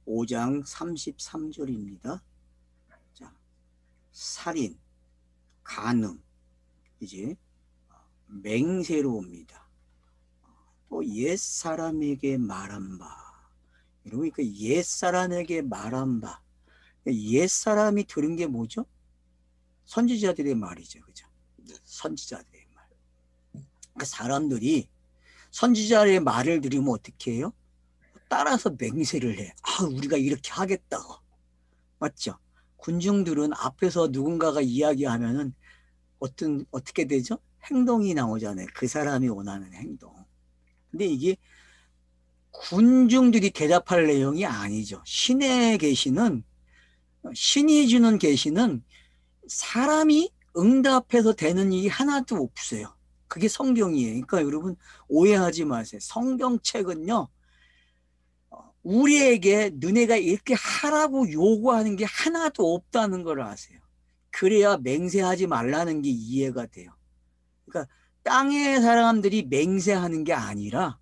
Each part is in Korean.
5장 33절입니다. 자, 살인, 간음, 이제 맹세로 옵니다. 또 옛사람에게 말한 바. 여러분, 그 옛사람에게 말한 바. 옛사람이 들은 게 뭐죠? 선지자들의 말이죠. 그죠? 선지자들의 말. 그러니까 사람들이 선지자의 말을 들으면 어떻게 해요? 따라서 맹세를 해. 아, 우리가 이렇게 하겠다고. 맞죠? 군중들은 앞에서 누군가가 이야기하면은 어떻게 되죠? 행동이 나오잖아요. 그 사람이 원하는 행동. 근데 이게 군중들이 대답할 내용이 아니죠. 신의 계시는, 신이 주는 계시는 사람이 응답해서 되는 일이 하나도 없어요. 그게 성경이에요. 그러니까 여러분 오해하지 마세요. 성경책은요, 우리에게 너네가 이렇게 하라고 요구하는 게 하나도 없다는 걸 아세요. 그래야 맹세하지 말라는 게 이해가 돼요. 그러니까 땅의 사람들이 맹세하는 게 아니라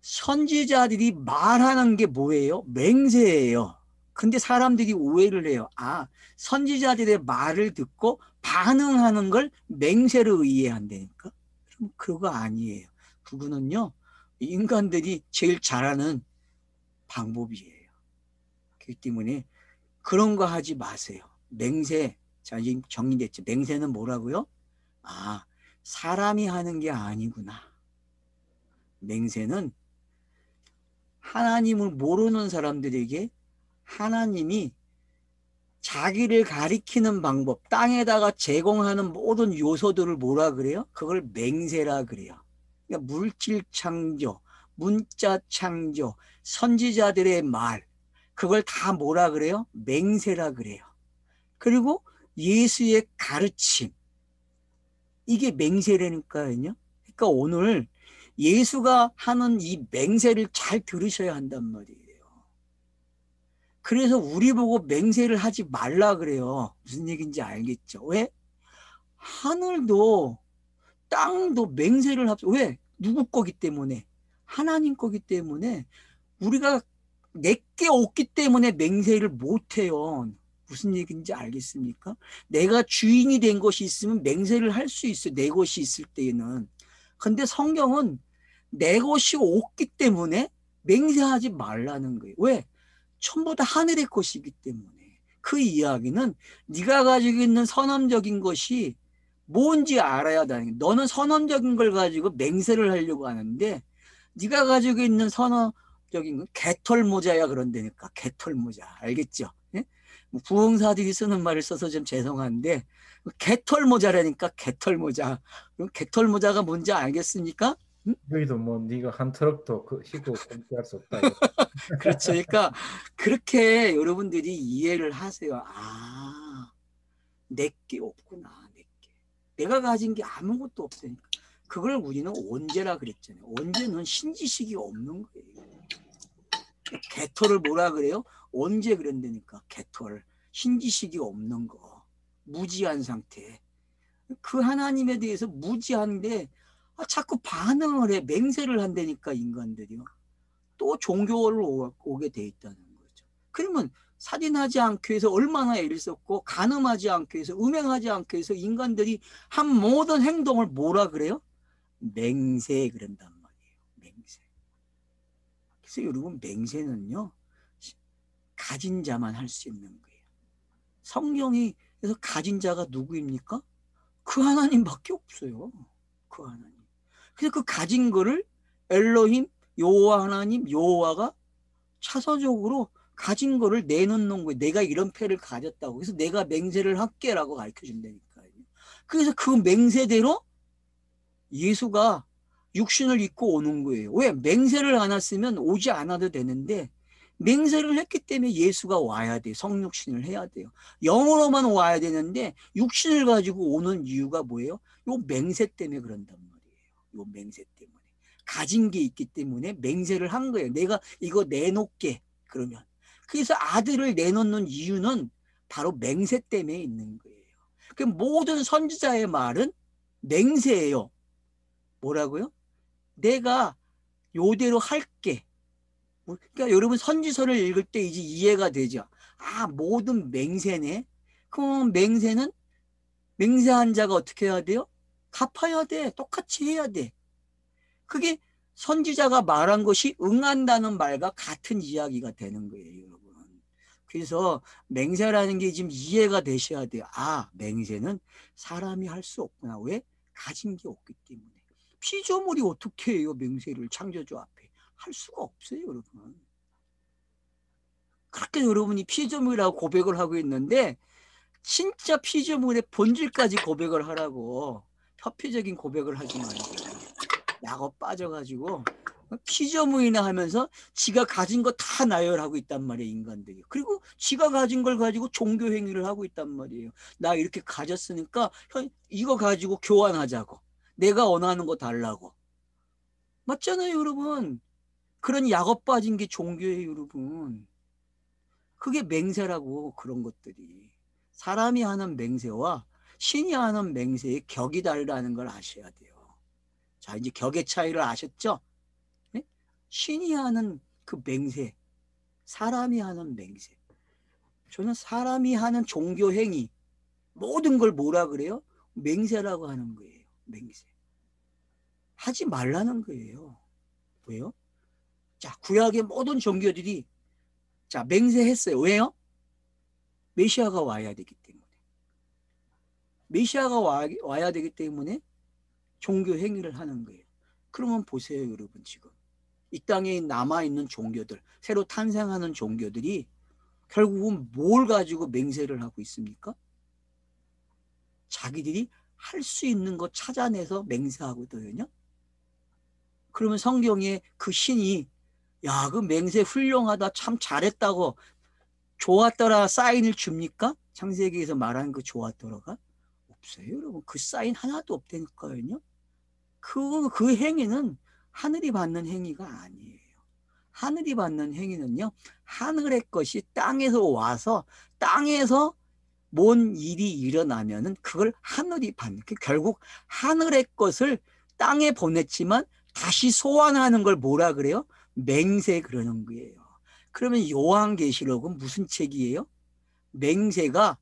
선지자들이 말하는 게 뭐예요? 맹세예요. 근데 사람들이 오해를 해요. 아, 선지자들의 말을 듣고 반응하는 걸 맹세로 이해한다니까? 그럼 그거 아니에요. 그거는요, 인간들이 제일 잘하는 방법이에요. 그렇기 때문에 그런 거 하지 마세요. 맹세, 자, 지금 정리됐죠. 맹세는 뭐라고요? 아, 사람이 하는 게 아니구나. 맹세는 하나님을 모르는 사람들에게 하나님이 자기를 가리키는 방법, 땅에다가 제공하는 모든 요소들을 뭐라 그래요? 그걸 맹세라 그래요. 그러니까 물질 창조, 문자 창조, 선지자들의 말, 그걸 다 뭐라 그래요? 맹세라 그래요. 그리고 예수의 가르침, 이게 맹세라니까요. 그러니까 오늘 예수가 하는 이 맹세를 잘 들으셔야 한단 말이에요. 그래서 우리 보고 맹세를 하지 말라 그래요. 무슨 얘기인지 알겠죠? 왜? 하늘도 땅도 맹세를 합니다. 왜? 누구 거기 때문에? 하나님 거기 때문에 우리가 내게 없기 때문에 맹세를 못해요. 무슨 얘기인지 알겠습니까? 내가 주인이 된 것이 있으면 맹세를 할 수 있어요. 내 것이 있을 때에는. 근데 성경은 내 것이 없기 때문에 맹세하지 말라는 거예요. 왜? 전부 다 하늘의 것이기 때문에. 그 이야기는 네가 가지고 있는 선언적인 것이 뭔지 알아야 돼. 너는 선언적인 걸 가지고 맹세를 하려고 하는데 네가 가지고 있는 선언적인 건 개털모자야 그런다니까. 개털모자. 알겠죠? 예? 부흥사들이 쓰는 말을 써서 좀 죄송한데 개털모자라니까. 개털모자. 그럼 개털모자가 뭔지 알겠습니까? 응? 여기도 뭐 네가 한 트럭도 그 싣고 공개할 수 없다 이거. 그렇죠. 그러니까 그렇게 여러분들이 이해를 하세요. 아, 내게 없구나. 내게. 내가 가진 게 아무것도 없으니까. 그걸 우리는 원죄라 그랬잖아요. 원죄는 신지식이 없는 거예요. 개털을 뭐라 그래요? 원죄 그런다니까. 개털. 신지식이 없는 거. 무지한 상태. 그 하나님에 대해서 무지한데 자꾸 반응을 해. 맹세를 한다니까 인간들이요. 또 종교를 오게 돼 있다는 거죠. 그러면 살인하지 않기 위해서 얼마나 애를 썼고 간음하지 않기 위해서 음행하지 않기 위해서 인간들이 한 모든 행동을 뭐라 그래요? 맹세 그런단 말이에요. 맹세. 그래서 여러분 맹세는요. 가진 자만 할 수 있는 거예요. 성경이 그래서 가진 자가 누구입니까? 그 하나님밖에 없어요. 그 하나님. 그래서 그 가진 거를 엘로힘 여호와 하나님 여호와가 차서적으로 가진 거를 내놓는 거예요. 내가 이런 패를 가졌다고. 그래서 내가 맹세를 할게라고 가르쳐 준다니까요. 그래서 그 맹세대로 예수가 육신을 입고 오는 거예요. 왜? 맹세를 안 했으면 오지 않아도 되는데 맹세를 했기 때문에 예수가 와야 돼요. 성육신을 해야 돼요. 영으로만 와야 되는데 육신을 가지고 오는 이유가 뭐예요? 요 맹세 때문에 그런단 말이에요. 요 맹세 때문에. 가진 게 있기 때문에 맹세를 한 거예요. 내가 이거 내놓게. 그러면. 그래서 아들을 내놓는 이유는 바로 맹세 때문에 있는 거예요. 그 모든 선지자의 말은 맹세예요. 뭐라고요? 내가 요대로 할게. 그러니까 여러분 선지서를 읽을 때 이제 이해가 되죠. 아, 모든 맹세네. 그럼 맹세는 맹세한 자가 어떻게 해야 돼요? 갚아야 돼. 똑같이 해야 돼. 그게 선지자가 말한 것이 응한다는 말과 같은 이야기가 되는 거예요, 여러분. 그래서 맹세라는 게 지금 이해가 되셔야 돼요. 아, 맹세는 사람이 할 수 없구나. 왜? 가진 게 없기 때문에. 피조물이 어떻게 해요, 맹세를 창조주 앞에. 할 수가 없어요, 여러분. 그렇게 여러분이 피조물이라고 고백을 하고 있는데 진짜 피조물의 본질까지 고백을 하라고. 표피적인 고백을 하지 말고 약업 빠져가지고 피조물이나 하면서 지가 가진 거 다 나열하고 있단 말이에요, 인간들이. 그리고 지가 가진 걸 가지고 종교 행위를 하고 있단 말이에요. 나 이렇게 가졌으니까 이거 가지고 교환하자고. 내가 원하는 거 달라고. 맞잖아요, 여러분. 그런 약업 빠진 게 종교예요, 여러분. 그게 맹세라고. 그런 것들이 사람이 하는 맹세와 신이 하는 맹세의 격이 다르다는 걸 아셔야 돼요. 자, 이제 격의 차이를 아셨죠? 네? 신이 하는 그 맹세, 사람이 하는 맹세. 저는 사람이 하는 종교 행위 모든 걸 뭐라 그래요? 맹세라고 하는 거예요. 맹세. 하지 말라는 거예요. 왜요? 자, 구약의 모든 종교들이 자, 맹세했어요. 왜요? 메시아가 와야 되기 때문에. 메시아가 와야 되기 때문에 종교 행위를 하는 거예요. 그러면 보세요, 여러분. 지금 이 땅에 남아있는 종교들, 새로 탄생하는 종교들이 결국은 뭘 가지고 맹세를 하고 있습니까? 자기들이 할 수 있는 거 찾아내서 맹세하거든요. 그러면 성경에 그 신이 야, 그 맹세 훌륭하다, 참 잘했다고, 좋았더라 사인을 줍니까? 창세기에서 말하는 그 좋았더라가 없어요, 여러분. 그 사인 하나도 없다니까요. 그 행위는 하늘이 받는 행위가 아니에요. 하늘이 받는 행위는요, 하늘의 것이 땅에서 와서 땅에서 뭔 일이 일어나면은 그걸 하늘이 받는, 결국 하늘의 것을 땅에 보냈지만 다시 소환하는 걸 뭐라 그래요? 맹세 그러는 거예요. 그러면 요한계시록은 무슨 책이에요? 맹세가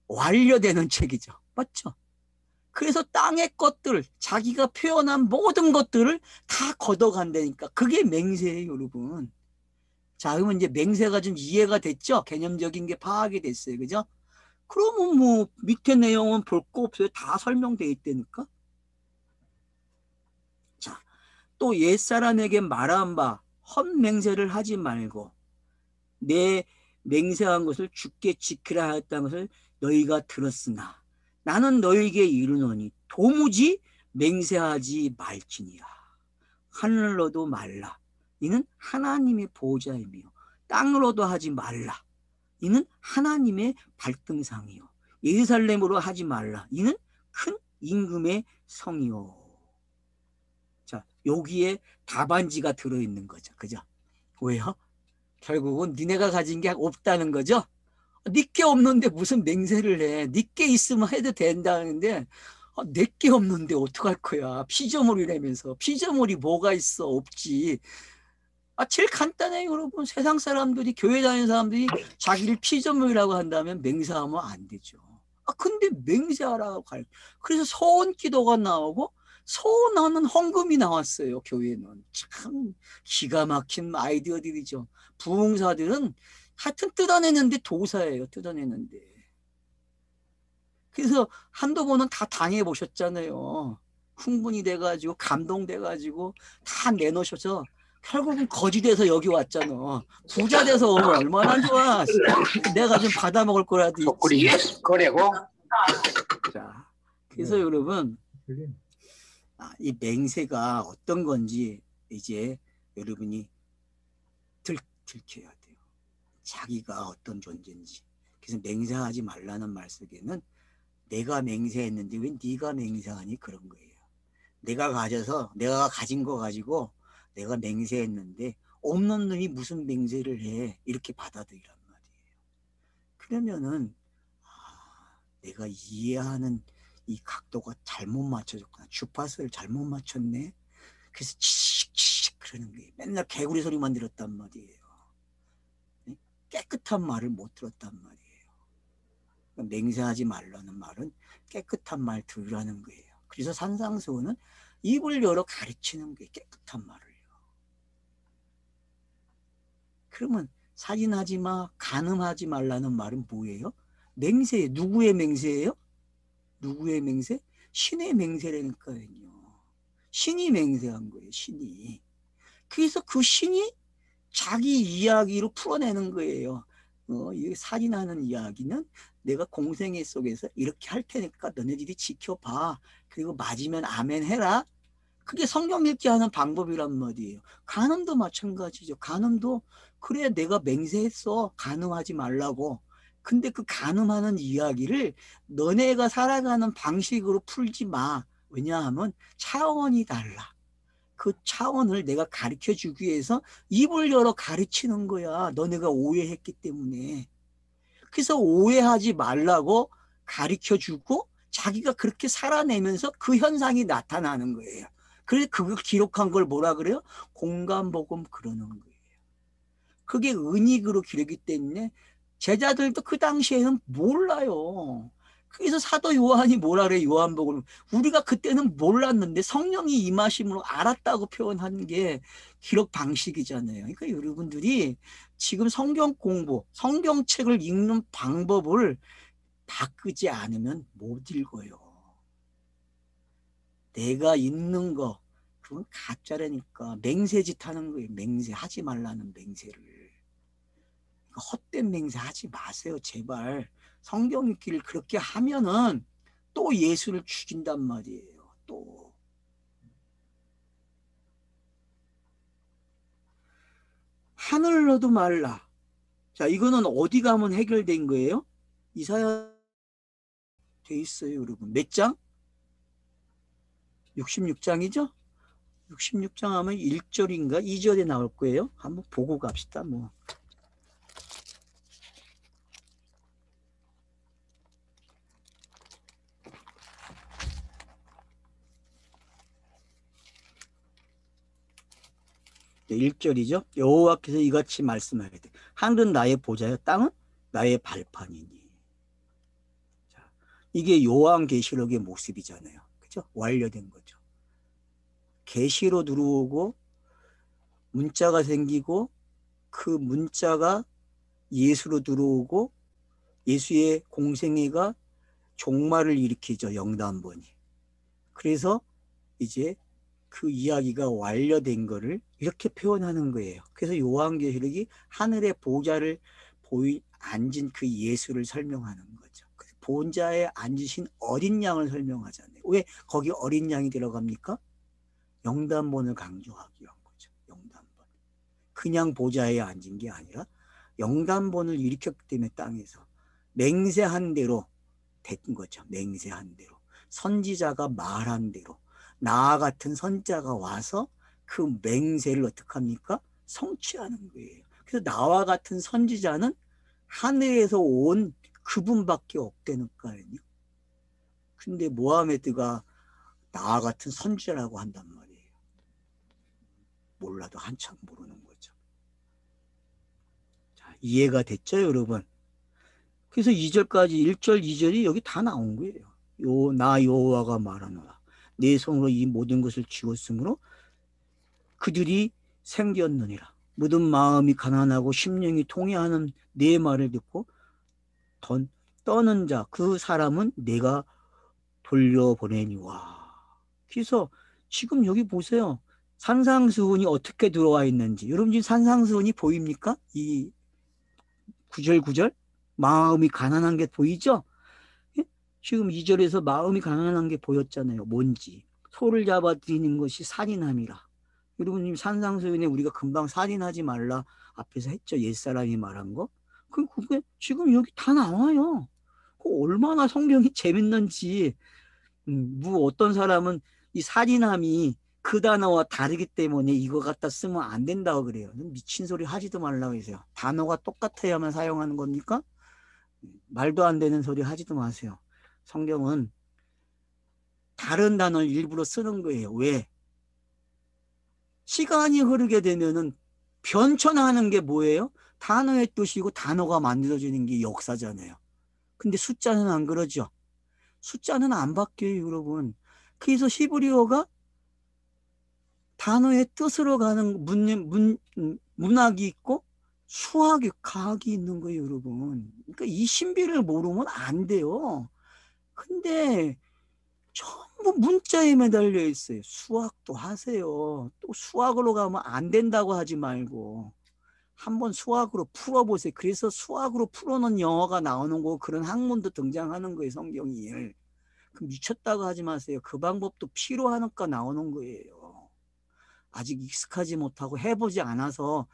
완료되는 책이죠. 맞죠? 그래서 땅의 것들, 자기가 표현한 모든 것들을 다 걷어간다니까. 그게 맹세예요, 여러분. 자, 그러면 이제 맹세가 좀 이해가 됐죠? 개념적인 게 파악이 됐어요. 그죠? 그러면 뭐 밑에 내용은 볼 거 없어요. 다 설명되어 있다니까. 자, 또 옛사람에게 말한 바 헛맹세를 하지 말고 내 맹세한 것을 주께 지키라 하였다는 것을 너희가 들었으나 나는 너희에게 이르노니 도무지 맹세하지 말지니라. 하늘로도 말라. 이는 하나님의 보호자이며 땅으로도 하지 말라. 이는 하나님의 발등상이요. 예루살렘으로 하지 말라. 이는 큰 임금의 성이요. 자, 여기에 답안지가 들어있는 거죠. 그죠? 왜요? 결국은 니네가 가진 게 없다는 거죠. 니께 없는데 무슨 맹세를 해. 니께 있으면 해도 된다는데 내게 없는데 어떡할 거야. 피조물이라면서. 피조물이 뭐가 있어. 없지. 제일 간단해요, 여러분. 세상 사람들이, 교회 다니는 사람들이 자기를 피조물이라고 한다면 맹세하면 안 되죠. 근데 맹세하라고 할. 그래서 서원 기도가 나오고 서원하는 헌금이 나왔어요, 교회는. 참 기가 막힌 아이디어들이죠. 부흥사들은 하여튼 뜯어내는데 도사예요, 뜯어내는데. 그래서 한두 번은 다 당해보셨잖아요. 흥분이 돼가지고, 감동돼가지고, 다 내놓으셔서 결국은 거지 돼서 여기 왔잖아. 부자 돼서 오면 얼마나 좋아. 내가 좀 받아먹을 거라도 있지. 거래고. 자, 그래서 여러분, 이 맹세가 어떤 건지 이제 여러분이 들켜야 돼요. 자기가 어떤 존재인지. 그래서 맹세하지 말라는 말 속에는 내가 맹세했는데 왜 네가 맹세하니 그런 거예요. 내가 가진 거 가지고 내가 맹세했는데 없는 놈이 무슨 맹세를 해. 이렇게 받아들이란 말이에요. 그러면은 내가 이해하는 이 각도가 잘못 맞춰졌구나. 주파수를 잘못 맞췄네. 그래서 치익 그러는 거예요. 맨날 개구리 소리만 들었단 말이에요. 깨끗한 말을 못 들었단 말이에요. 맹세하지 말라는 말은 깨끗한 말 들으라는 거예요. 그래서 산상수훈은 입을 열어 가르치는 거예요. 깨끗한 말을요. 그러면 살인하지 마, 간음하지 말라는 말은 뭐예요? 맹세예요. 누구의 맹세예요? 누구의 맹세? 신의 맹세라니까요. 신이 맹세한 거예요. 신이. 그래서 그 신이 자기 이야기로 풀어내는 거예요. 이 살인하는 이야기는 내가 공생애 속에서 이렇게 할 테니까 너네들이 지켜봐. 그리고 맞으면 아멘 해라. 그게 성경 읽기 하는 방법이란 말이에요. 간음도 마찬가지죠. 간음도 그래 내가 맹세했어. 간음하지 말라고. 근데 그 간음하는 이야기를 너네가 살아가는 방식으로 풀지 마. 왜냐하면 차원이 달라. 그 차원을 내가 가르쳐 주기 위해서 입을 열어 가르치는 거야. 너네가 오해했기 때문에. 그래서 오해하지 말라고 가르쳐 주고 자기가 그렇게 살아내면서 그 현상이 나타나는 거예요. 그래서 그걸 기록한 걸 뭐라 그래요? 공감복음 그러는 거예요. 그게 은익으로 기르기 때문에 제자들도 그 당시에는 몰라요. 그래서 사도 요한이 뭐라 그래요? 요한복음. 우리가 그때는 몰랐는데 성령이 임하심으로 알았다고 표현한 게 기록 방식이잖아요. 그러니까 여러분들이 지금 성경 공부, 성경책을 읽는 방법을 바꾸지 않으면 못 읽어요. 내가 읽는 거, 그건 가짜라니까. 맹세짓 하는 거예요. 맹세하지 말라는 맹세를. 헛된 맹세하지 마세요. 제발. 성경 읽기를 그렇게 하면은 또 예수를 죽인단 말이에요. 또. 하늘로도 말라. 자, 이거는 어디 가면 해결된 거예요? 이사야 돼 있어요, 여러분. 몇 장? 66장이죠? 66장 하면 1절인가 2절에 나올 거예요. 한번 보고 갑시다. 뭐. 네, 1절이죠. 여호와께서 이같이 말씀하시되 하늘은 나의 보좌요 땅은 나의 발판이니. 자, 이게 요한계시록의 모습이잖아요. 그죠? 완료된 거죠. 계시로 들어오고 문자가 생기고 그 문자가 예수로 들어오고 예수의 공생애가 종말을 일으키죠. 영단번이. 그래서 이제 그 이야기가 완료된 거를 이렇게 표현하는 거예요. 그래서 요한계시록이 하늘의 보좌를 앉은 그 예수를 설명하는 거죠. 보좌에 앉으신 어린 양을 설명하잖아요. 왜 거기 어린 양이 들어갑니까? 영단본을 강조하기 위한 거죠. 영단본. 그냥 보좌에 앉은 게 아니라 영단본을 일으켰기 때문에 땅에서 맹세한 대로 된 거죠. 맹세한 대로. 선지자가 말한 대로 나와 같은 선자가 와서 그 맹세를 어떻게 합니까? 성취하는 거예요. 그래서 나와 같은 선지자는 하늘에서 온 그분밖에 없다니까요. 근데 모하메드가 나와 같은 선지자라고 한단 말이에요. 몰라도 한참 모르는 거죠. 자, 이해가 됐죠, 여러분? 그래서 2절까지 1절, 2절이 여기 다 나온 거예요. 나 여호와가 말하노라. 내 손으로 이 모든 것을 지었으므로 그들이 생겼느니라. 모든 마음이 가난하고 심령이 통해하는 내 말을 듣고 떠는 자, 그 사람은 내가 돌려보내니와. 그래서 지금 여기 보세요. 산상수훈이 어떻게 들어와 있는지. 여러분 지금 산상수훈이 보입니까? 이 9절 9절 마음이 가난한 게 보이죠? 지금 2절에서 마음이 가난한 게 보였잖아요. 뭔지. 소를 잡아 들이는 것이 살인함이라. 여러분 지금 산상수훈에 우리가 금방 살인하지 말라 앞에서 했죠. 옛사람이 말한 거. 그게 지금 여기 다 나와요. 얼마나 성경이 재밌는지. 어떤 사람은 이 살인함이 그 단어와 다르기 때문에 이거 갖다 쓰면 안 된다고 그래요. 미친 소리 하지도 말라고 해서요. 단어가 똑같아야만 사용하는 겁니까? 말도 안 되는 소리 하지도 마세요. 성경은 다른 단어를 일부러 쓰는 거예요. 왜? 시간이 흐르게 되면은 변천하는 게 뭐예요? 단어의 뜻이고 단어가 만들어지는 게 역사잖아요. 근데 숫자는 안 그러죠. 숫자는 안 바뀌어요, 여러분. 그래서 히브리어가 단어의 뜻으로 가는 문학이 있고 수학이 과학이 있는 거예요, 여러분. 그러니까 이 신비를 모르면 안 돼요. 근데 전부 문자에 매달려 있어요. 수학도 하세요. 또 수학으로 가면 안 된다고 하지 말고 한번 수학으로 풀어보세요. 그래서 수학으로 풀어놓은 영어가 나오는 거 그런 학문도 등장하는 거예요, 성경이. 그 미쳤다고 하지 마세요. 그 방법도 필요하니까 나오는 거예요. 아직 익숙하지 못하고 해보지 않아서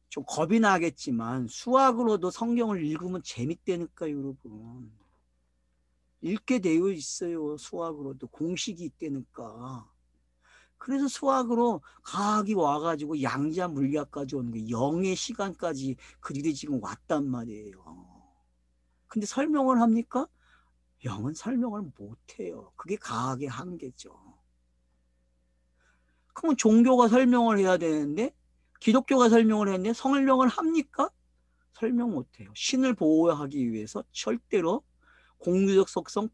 좀 겁이 나겠지만 수학으로도 성경을 읽으면 재밌다니까요, 여러분. 읽게 되어 있어요. 수학으로도 공식이 있다니까. 그래서 수학으로 과학이 와가지고 양자 물리학까지 오는 게 영의 시간까지 그들이 지금 왔단 말이에요. 근데 설명을 합니까? 영은 설명을 못해요. 그게 과학의 한계죠. 그러면 종교가 설명을 해야 되는데 기독교가 설명을 했는데 설명을 합니까? 설명 못해요. 신을 보호하기 위해서 절대로 공유적 속성,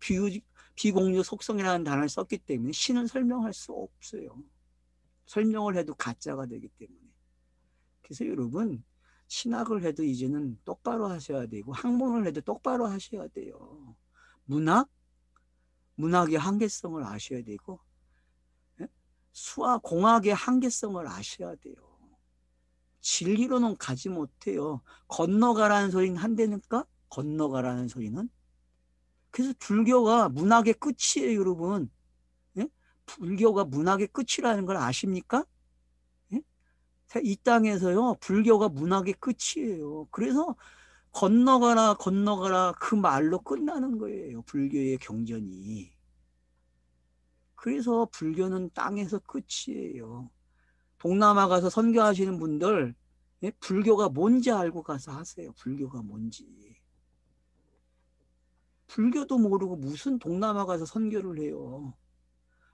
비공유적 속성이라는 단어를 썼기 때문에 신은 설명할 수 없어요. 설명을 해도 가짜가 되기 때문에. 그래서 여러분 신학을 해도 이제는 똑바로 하셔야 되고 학문을 해도 똑바로 하셔야 돼요. 문학의 한계성을 아셔야 되고 수학, 공학의 한계성을 아셔야 돼요. 진리로는 가지 못해요. 건너가라는 소리는 한다니까? 건너가라는 소리는? 그래서 불교가 문학의 끝이에요, 여러분. 예? 불교가 문학의 끝이라는 걸 아십니까? 예? 이 땅에서요, 불교가 문학의 끝이에요. 그래서 건너가라, 건너가라 그 말로 끝나는 거예요, 불교의 경전이. 그래서 불교는 땅에서 끝이에요. 동남아 가서 선교하시는 분들, 예? 불교가 뭔지 알고 가서 하세요. 불교가 뭔지. 불교도 모르고 무슨 동남아 가서 선교를 해요.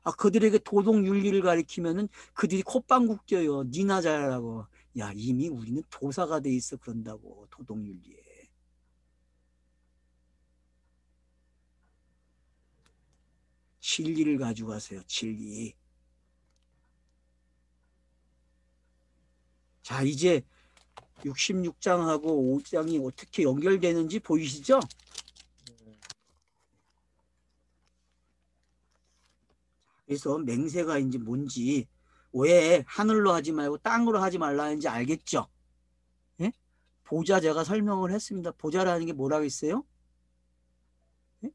아, 그들에게 도덕 윤리를 가리키면은 그들이 콧방귀 껴요. 니나 잘하라고. 야, 이미 우리는 도사가 돼 있어 그런다고 도덕 윤리에. 진리를 가져가세요. 진리. 자, 이제 66장하고 5장이 어떻게 연결되는지 보이시죠? 그래서 맹세가 이제 뭔지 왜 하늘로 하지 말고 땅으로 하지 말라는지 알겠죠? 예? 보좌 제가 설명을 했습니다. 보좌라는 게 뭐라고 했어요? 예?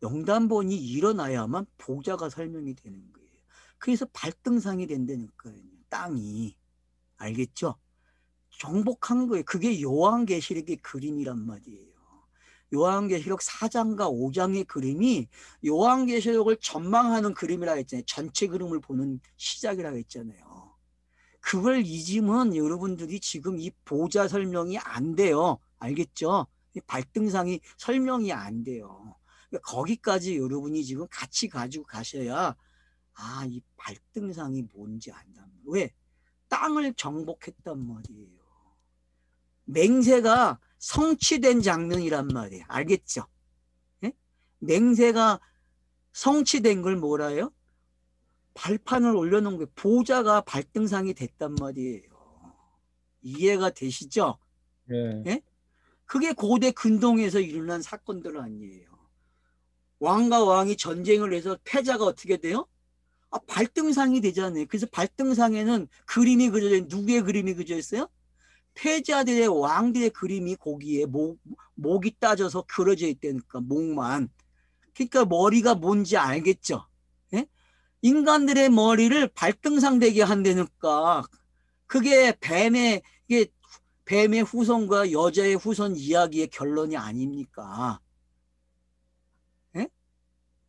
영단본이 일어나야만 보좌가 설명이 되는 거예요. 그래서 발등상이 된다니까요. 땅이. 알겠죠? 정복한 거예요. 그게 요한계시록의 그림이란 말이에요. 요한계시록 4장과 5장의 그림이 요한계시록을 전망하는 그림이라 했잖아요. 전체 그림을 보는 시작이라고 했잖아요. 그걸 잊으면 여러분들이 지금 이 보좌 설명이 안 돼요. 알겠죠? 이 발등상이 설명이 안 돼요. 그러니까 거기까지 여러분이 지금 같이 가지고 가셔야 아, 이 발등상이 뭔지 안다. 왜? 땅을 정복했단 말이에요. 맹세가 성취된 장면이란 말이에요. 알겠죠? 예? 맹세가 성취된 걸 뭐라 해요? 발판을 올려놓은 거예요. 보좌가 발등상이 됐단 말이에요. 이해가 되시죠? 예. 예? 그게 고대 근동에서 일어난 사건들 아니에요. 왕과 왕이 전쟁을 해서 패자가 어떻게 돼요? 아, 발등상이 되잖아요. 그래서 발등상에는 그림이 그려져 있는 누구의 그림이 그려져 있어요? 패자들의 왕들의 그림이 거기에 목이 따져서 그려져 있다니까 목만. 그러니까 머리가 뭔지 알겠죠? 예? 인간들의 머리를 발등상 되게 한다니까. 그게 이게 뱀의 후손과 여자의 후손 이야기의 결론이 아닙니까? 예?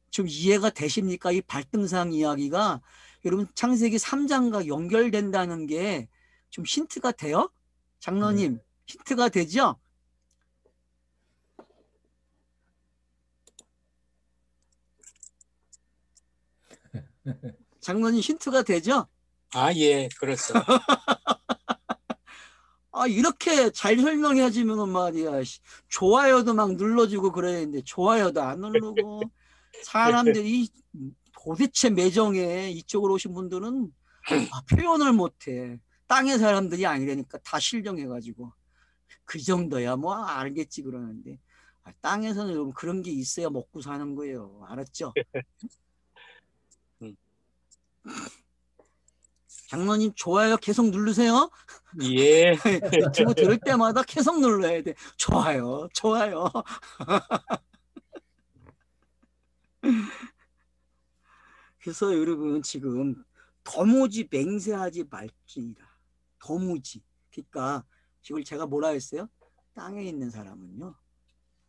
좀 이해가 되십니까? 이 발등상 이야기가 여러분 창세기 3장과 연결된다는 게 좀 힌트가 돼요? 네. 장로님, 힌트가 되죠? 장로님 힌트가 되죠? 아, 예, 그렇죠. 아, 이렇게 잘 설명해 주면 말이야. 좋아요도 막 눌러주고 그래야 되는데, 좋아요도 안 누르고, 사람들이 도대체 매정해. 이쪽으로 오신 분들은 표현을 못해. 땅의 사람들이 아니라니까 다 실정해가지고. 그 정도야 뭐 알겠지 그러는데. 땅에서는 여러분 그런 게 있어야 먹고 사는 거예요. 알았죠? 음. 장로님 좋아요 계속 누르세요. 예. 유튜브 들을 때마다 계속 눌러야 돼. 좋아요, 좋아요. 그래서 여러분 지금 도무지 맹세하지 말지니라. 도무지. 그러니까 지금 제가 뭐라 했어요? 땅에 있는 사람은요.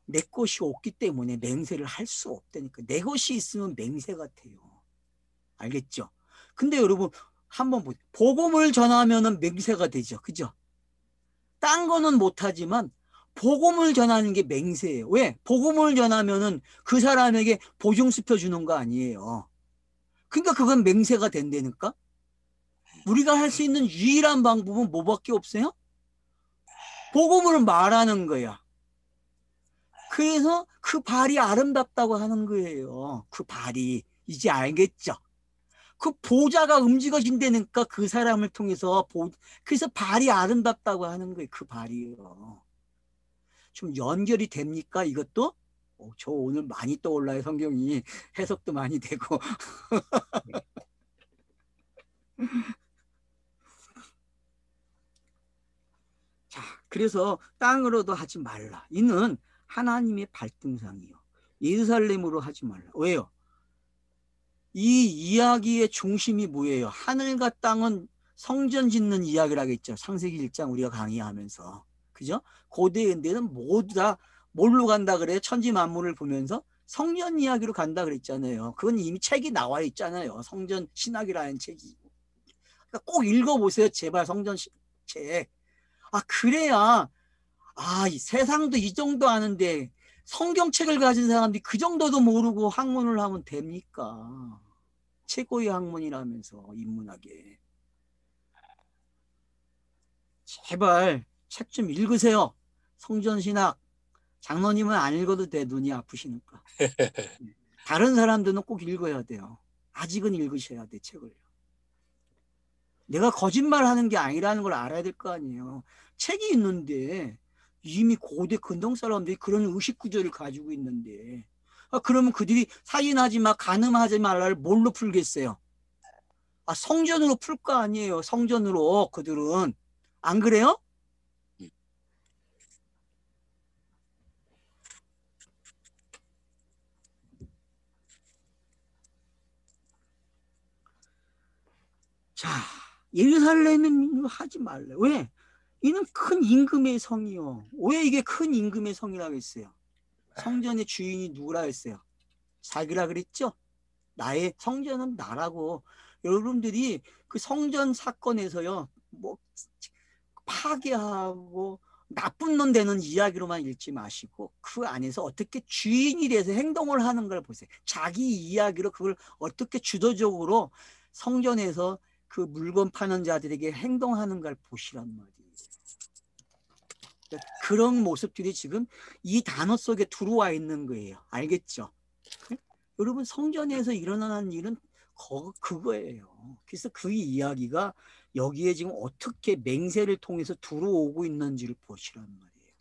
내 것이 없기 때문에 맹세를 할 수 없다니까. 내 것이 있으면 맹세 같아요. 알겠죠? 근데 여러분 한번 보세요. 복음을 전하면 맹세가 되죠. 그죠? 딴 거는 못하지만 복음을 전하는 게 맹세예요. 왜? 복음을 전하면 그 사람에게 보증수표 주는 거 아니에요. 그러니까 그건 맹세가 된다니까. 우리가 할 수 있는 유일한 방법은 뭐밖에 없어요? 복음을 말하는 거야. 그래서 그 발이 아름답다고 하는 거예요. 그 발이. 이제 알겠죠? 그 보좌가 움직여진다니까 그 사람을 통해서 그래서 발이 아름답다고 하는 거예요. 그 발이요. 좀 연결이 됩니까? 이것도? 저 오늘 많이 떠올라요. 성경이 해석도 많이 되고. 자, 그래서 땅으로도 하지 말라. 이는 하나님의 발등상이요. 예루살렘으로 하지 말라. 왜요? 이 이야기의 중심이 뭐예요? 하늘과 땅은 성전 짓는 이야기라겠죠. 창세기 1장 우리가 강의하면서. 그죠? 고대인들은 모두 다 뭘로 간다 그래요? 천지 만물을 보면서 성전 이야기로 간다 그랬잖아요. 그건 이미 책이 나와 있잖아요. 성전 신학이라는 책이. 그러니까 꼭 읽어보세요. 제발 성전 책. 그래야 이 세상도 이 정도 아는데 성경책을 가진 사람들이 그 정도도 모르고 학문을 하면 됩니까? 최고의 학문이라면서 인문학에. 제발 책 좀 읽으세요. 성전신학. 장로님은 안 읽어도 돼. 눈이 아프시니까. 다른 사람들은 꼭 읽어야 돼요. 아직은 읽으셔야 돼. 책을. 내가 거짓말하는 게 아니라는 걸 알아야 될 거 아니에요. 책이 있는데 이미 고대 근동 사람들이 그런 의식구조를 가지고 있는데 그러면 그들이 살인하지 마, 간음하지 말라를 뭘로 풀겠어요? 성전으로 풀 거 아니에요. 성전으로 그들은. 안 그래요? 자, 예루살렘은 하지 말래. 왜? 이는 큰 임금의 성이요. 왜 이게 큰 임금의 성이라고 했어요? 성전의 주인이 누구라 했어요? 자기라 그랬죠? 나의 성전은 나라고. 여러분들이 그 성전 사건에서요, 뭐 파괴하고 나쁜 놈 되는 이야기로만 읽지 마시고 그 안에서 어떻게 주인이 돼서 행동을 하는 걸 보세요. 자기 이야기로 그걸 어떻게 주도적으로 성전에서 그 물건 파는 자들에게 행동하는 걸 보시란 말이에요. 그런 모습들이 지금 이 단어 속에 들어와 있는 거예요. 알겠죠? 여러분 성전에서 일어나는 일은 그거예요. 그래서 그 이야기가 여기에 지금 어떻게 맹세를 통해서 들어오고 있는지를 보시란 말이에요.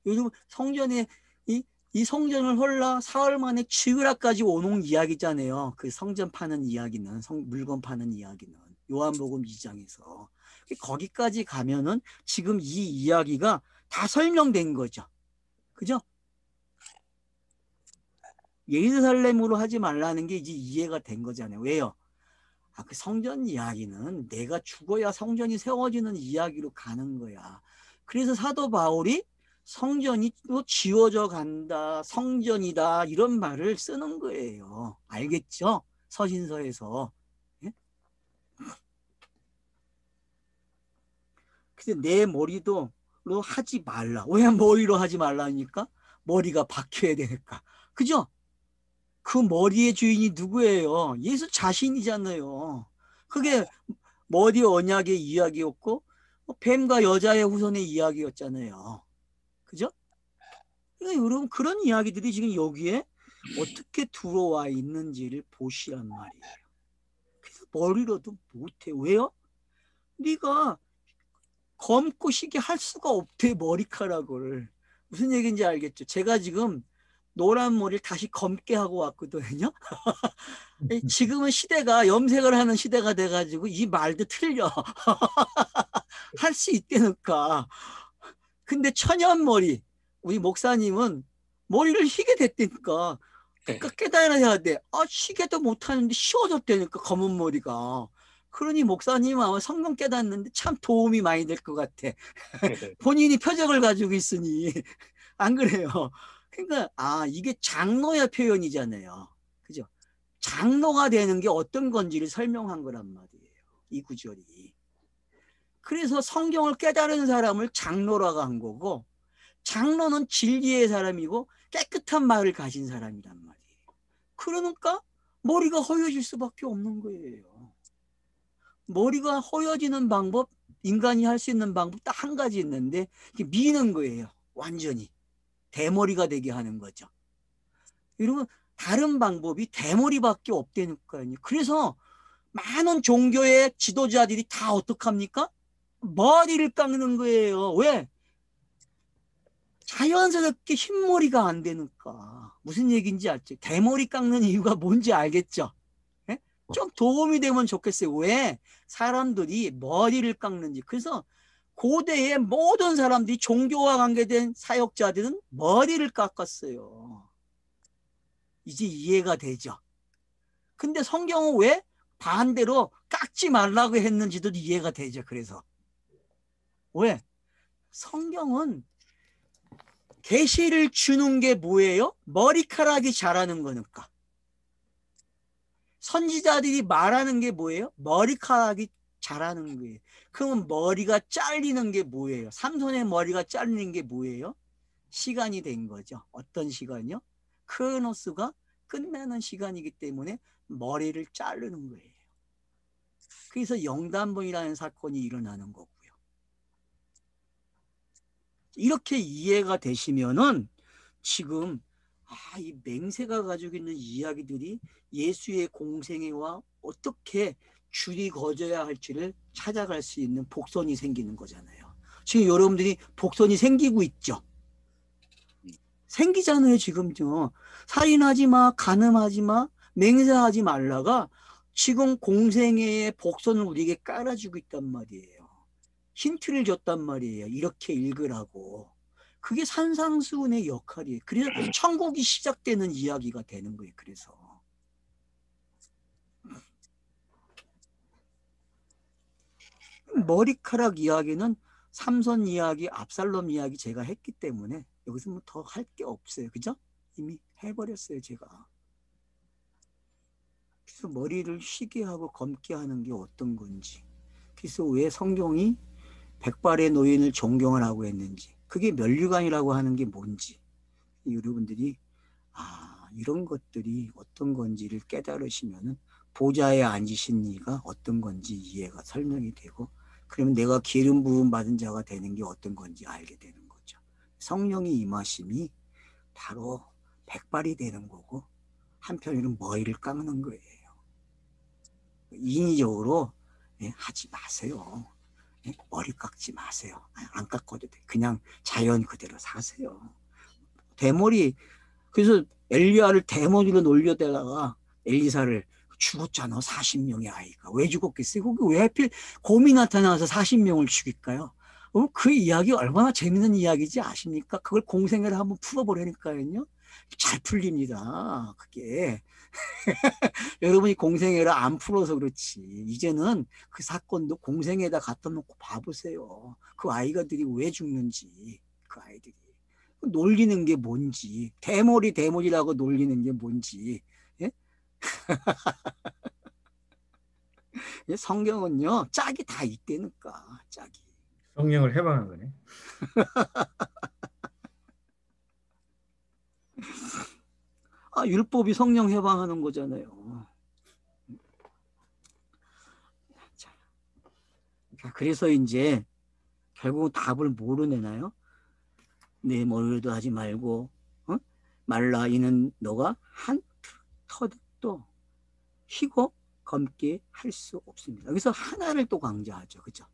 요즘 성전에 이 성전을 헐라 사흘 만에 치으라까지 오는 이야기잖아요. 그 성전 파는 이야기는 물건 파는 이야기는 요한복음 2장에서 거기까지 가면은 지금 이 이야기가 다 설명된 거죠. 그죠? 예루살렘으로 하지 말라는 게 이제 이해가 된 거잖아요. 왜요? 그 성전 이야기는 내가 죽어야 성전이 세워지는 이야기로 가는 거야. 그래서 사도 바울이 성전이 또 지워져 간다, 성전이다 이런 말을 쓰는 거예요. 알겠죠? 서신서에서. 예? 근데 내 머리도 하지 말라. 왜 머리로 하지 말라니까? 머리가 박혀야 되니까. 그죠? 그 머리의 주인이 누구예요? 예수 자신이잖아요. 그게 머리 언약의 이야기였고 뱀과 여자의 후손의 이야기였잖아요. 그죠? 그러니까 여러분 그런 이야기들이 지금 여기에 어떻게 들어와 있는지를 보시란 말이에요. 그래서 머리로도 못해. 왜요? 네가 검고 시게 할 수가 없대 머리카락을. 무슨 얘기인지 알겠죠? 제가 지금 노란 머리를 다시 검게 하고 왔거든요. 지금은 시대가 염색을 하는 시대가 돼가지고 이 말도 틀려. 할 수 있다니까. 근데 천연머리 우리 목사님은 머리를 희게 됐다니까. 그러니까 깨달아야 돼. 아, 희게도 못하는데 쉬워졌다니까 검은 머리가. 그러니 목사님은 아마 성경 깨닫는데 참 도움이 많이 될 것 같아. 본인이 표적을 가지고 있으니. 안 그래요? 그러니까 이게 장로의 표현이잖아요. 그죠? 장로가 되는 게 어떤 건지를 설명한 거란 말이에요. 이 구절이. 그래서 성경을 깨달은 사람을 장로라고 한 거고 장로는 진리의 사람이고 깨끗한 마음을 가진 사람이란 말이에요. 그러니까 머리가 허여질 수밖에 없는 거예요. 머리가 허여지는 방법, 인간이 할 수 있는 방법 딱 한 가지 있는데 미는 거예요. 완전히. 대머리가 되게 하는 거죠. 여러분 다른 방법이 대머리밖에 없다니까요. 그래서 많은 종교의 지도자들이 다 어떡합니까? 머리를 깎는 거예요. 왜? 자연스럽게 흰머리가 안 되니까. 무슨 얘기인지 알죠? 대머리 깎는 이유가 뭔지 알겠죠? 예? 좀 도움이 되면 좋겠어요. 왜? 사람들이 머리를 깎는지. 그래서 고대의 모든 사람들이 종교와 관계된 사역자들은 머리를 깎았어요. 이제 이해가 되죠? 근데 성경은 왜 반대로 깎지 말라고 했는지도 이해가 되죠. 그래서 왜? 성경은 계시를 주는 게 뭐예요? 머리카락이 자라는 거니까. 선지자들이 말하는 게 뭐예요? 머리카락이 자라는 거예요. 그러면 머리가 잘리는 게 뭐예요? 삼손의 머리가 잘리는 게 뭐예요? 시간이 된 거죠. 어떤 시간이요? 크로노스가 끝나는 시간이기 때문에 머리를 자르는 거예요. 그래서 영단본이라는 사건이 일어나는 거고요. 이렇게 이해가 되시면은 지금 이 맹세가 가지고 있는 이야기들이 예수의 공생애와 어떻게 줄이 거져야 할지를 찾아갈 수 있는 복선이 생기는 거잖아요. 지금 여러분들이 복선이 생기고 있죠. 생기잖아요. 지금요. 살인하지 마, 간음하지 마, 맹세하지 말라가 지금 공생애의 복선을 우리에게 깔아주고 있단 말이에요. 힌트를 줬단 말이에요. 이렇게 읽으라고. 그게 산상수훈의 역할이에요. 그래서 천국이 시작되는 이야기가 되는 거예요. 그래서 머리카락 이야기는 삼손 이야기, 압살롬 이야기 제가 했기 때문에 여기서 뭐 더 할 게 없어요. 그죠? 이미 해버렸어요. 제가. 그래서 머리를 쉬게 하고 검게 하는 게 어떤 건지, 그래서 왜 성경이 백발의 노인을 존경을 하고 했는지, 그게 면류관이라고 하는 게 뭔지, 여러분들이 이런 것들이 어떤 건지를 깨달으시면은 보좌에 앉으신 이가 어떤 건지 이해가 설명이 되고, 그러면 내가 기름 부음 받은 자가 되는 게 어떤 건지 알게 되는 거죠. 성령의 임하심이 바로 백발이 되는 거고, 한편으로는 머리를 깎는 거예요. 인위적으로 하지 마세요. 머리 깎지 마세요. 안 깎아도 돼. 그냥 자연 그대로 사세요. 대머리, 그래서 엘리야를 대머리로 놀려대다가 엘리사를 죽었잖아. 40명의 아이가. 왜 죽었겠어요? 거기 왜 하필 곰이 나타나서 40명을 죽일까요? 그 이야기 얼마나 재밌는 이야기인지 아십니까? 그걸 공생애를 한번 풀어보려니까요. 잘 풀립니다. 그게. 여러분이 공생애를 안 풀어서 그렇지. 이제는 그 사건도 공생애에다 갖다 놓고 봐보세요. 그 아이가들이 왜 죽는지. 그 아이들이. 놀리는 게 뭔지. 대머리라고 놀리는 게 뭔지. 예? 성경은요. 짝이 다 있다니까. 짝이. 성령을 해방한 거네. 율법이 성령 해방하는 거잖아요. 자, 그래서 이제 결국 답을 뭐로 내나요? 내 머리도 하지 말고 말라 이는 너가 한 터득도 희고 검게 할 수 없습니다. 여기서 하나를 또 강조하죠. 그죠?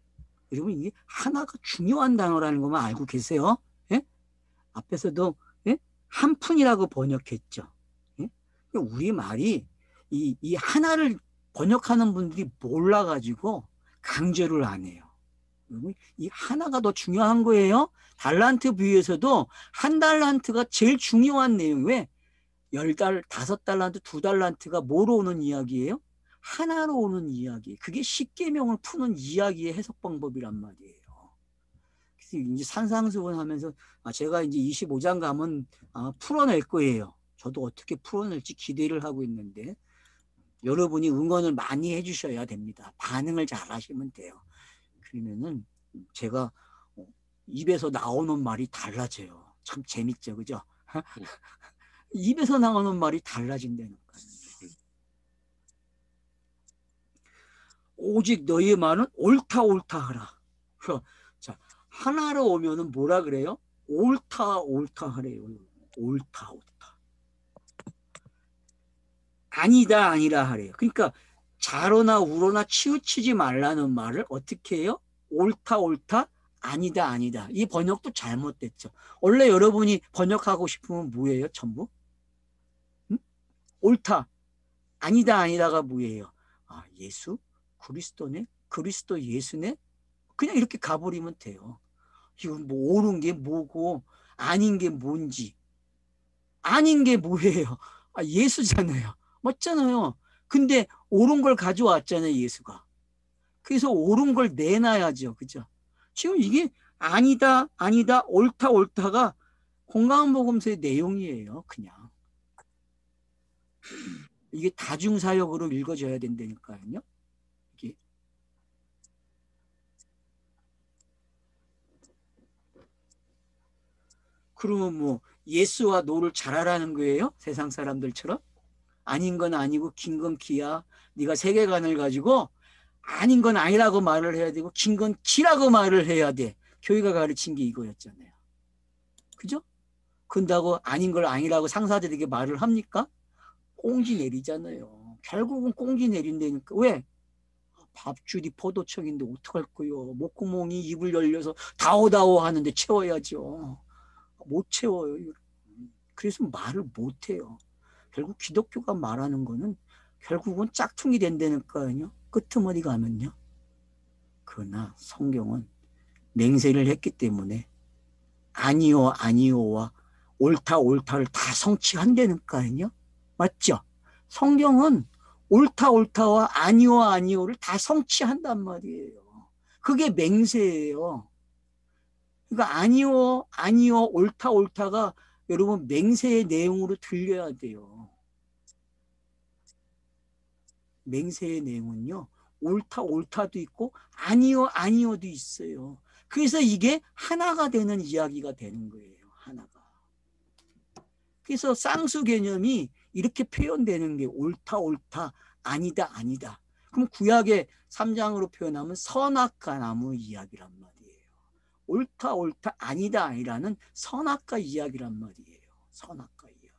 여러분 이게 하나가 중요한 단어라는 것만 알고 계세요? 예? 앞에서도 예? 한 푼이라고 번역했죠. 예? 우리 말이 이 하나를 번역하는 분들이 몰라가지고 강조를 안 해요. 이 하나가 더 중요한 거예요. 달란트 비유에서도 한 달란트가 제일 중요한 내용. 왜? 10달, 5달란트, 2달란트가 뭐로 오는 이야기예요? 하나로 오는 이야기. 그게 십계명을 푸는 이야기의 해석 방법이란 말이에요. 그래서 이제 산상수훈 하면서 제가 이제 25장 가면 풀어낼 거예요. 저도 어떻게 풀어낼지 기대를 하고 있는데 여러분이 응원을 많이 해주셔야 됩니다. 반응을 잘 하시면 돼요. 그러면은 제가 입에서 나오는 말이 달라져요. 참 재밌죠, 그죠? 입에서 나오는 말이 달라진다니까요. 오직 너희의 말은 옳다 옳다 하라. 자, 하나로 오면은 뭐라 그래요? 옳다 옳다 하래요. 옳다 옳다. 아니다 아니라 하래요. 그러니까 좌로나 우로나 치우치지 말라는 말을 어떻게 해요? 옳다 옳다 아니다 아니다. 이 번역도 잘못됐죠. 원래 여러분이 번역하고 싶으면 뭐예요? 전부? 응? 옳다 아니다 아니다가 뭐예요? 예수? 그리스도네? 그리스도 예수네? 그냥 이렇게 가버리면 돼요. 이건 뭐 옳은 게 뭐고 아닌 게 뭔지. 아닌 게 뭐예요? 예수잖아요. 맞잖아요. 근데 옳은 걸 가져왔잖아요, 예수가. 그래서 옳은 걸 내놔야죠. 그죠? 지금 이게 아니다, 아니다, 옳다, 옳다가 건강복음서의 내용이에요. 그냥. 이게 다중사역으로 읽어져야 된다니까요. 이게. 그러면 뭐 예수와 노를 잘하라는 거예요? 세상 사람들처럼? 아닌 건 아니고 긴 건 기야. 네가 세계관을 가지고 아닌 건 아니라고 말을 해야 되고 긴 건 기라고 말을 해야 돼. 교회가 가르친 게 이거였잖아요. 그죠? 근다고 아닌 걸 아니라고 상사들에게 말을 합니까? 꽁지 내리잖아요. 결국은 꽁지 내린다니까. 왜? 밥줄이 포도청인데 어떡할 거요. 목구멍이 입을 열려서 다오다오 하는데 채워야죠. 못 채워요. 그래서 말을 못 해요. 결국 기독교가 말하는 거는 결국은 짝퉁이 된다니까요. 끄트머리 가면요. 그러나 성경은 맹세를 했기 때문에 아니요 아니요와 옳다 옳다를 다 성취한다니까요. 맞죠? 성경은 옳다 옳다와 아니요 아니요를 다 성취한단 말이에요. 그게 맹세예요. 그러니까 아니요 아니요 옳다 옳다가 여러분 맹세의 내용으로 들려야 돼요. 맹세의 내용은요. 옳다 옳다도 있고 아니요 아니요도 있어요. 그래서 이게 하나가 되는 이야기가 되는 거예요. 하나가. 그래서 쌍수 개념이 이렇게 표현되는 게 옳다 옳다 아니다 아니다. 그럼 구약의 3장으로 표현하면 선악과 나무 이야기란 말이에요. 옳다 옳다 아니다 아니라는 선악과 이야기란 말이에요. 선악과 이야기.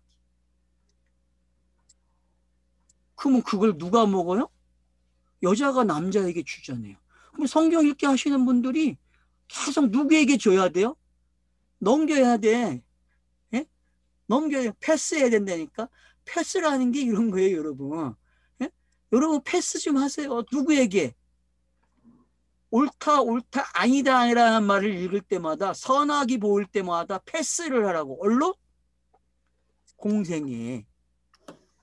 그러면 그걸 누가 먹어요? 여자가 남자에게 주잖아요. 그럼 성경 읽게 하시는 분들이 계속 누구에게 줘야 돼요? 넘겨야 돼. 예? 넘겨야 패스해야 된다니까. 패스라는 게 이런 거예요, 여러분. 예? 여러분 패스 좀 하세요. 누구에게? 옳다 옳다 아니다 아니라는 말을 읽을 때마다 선악이 보일 때마다 패스를 하라고. 얼로? 공생에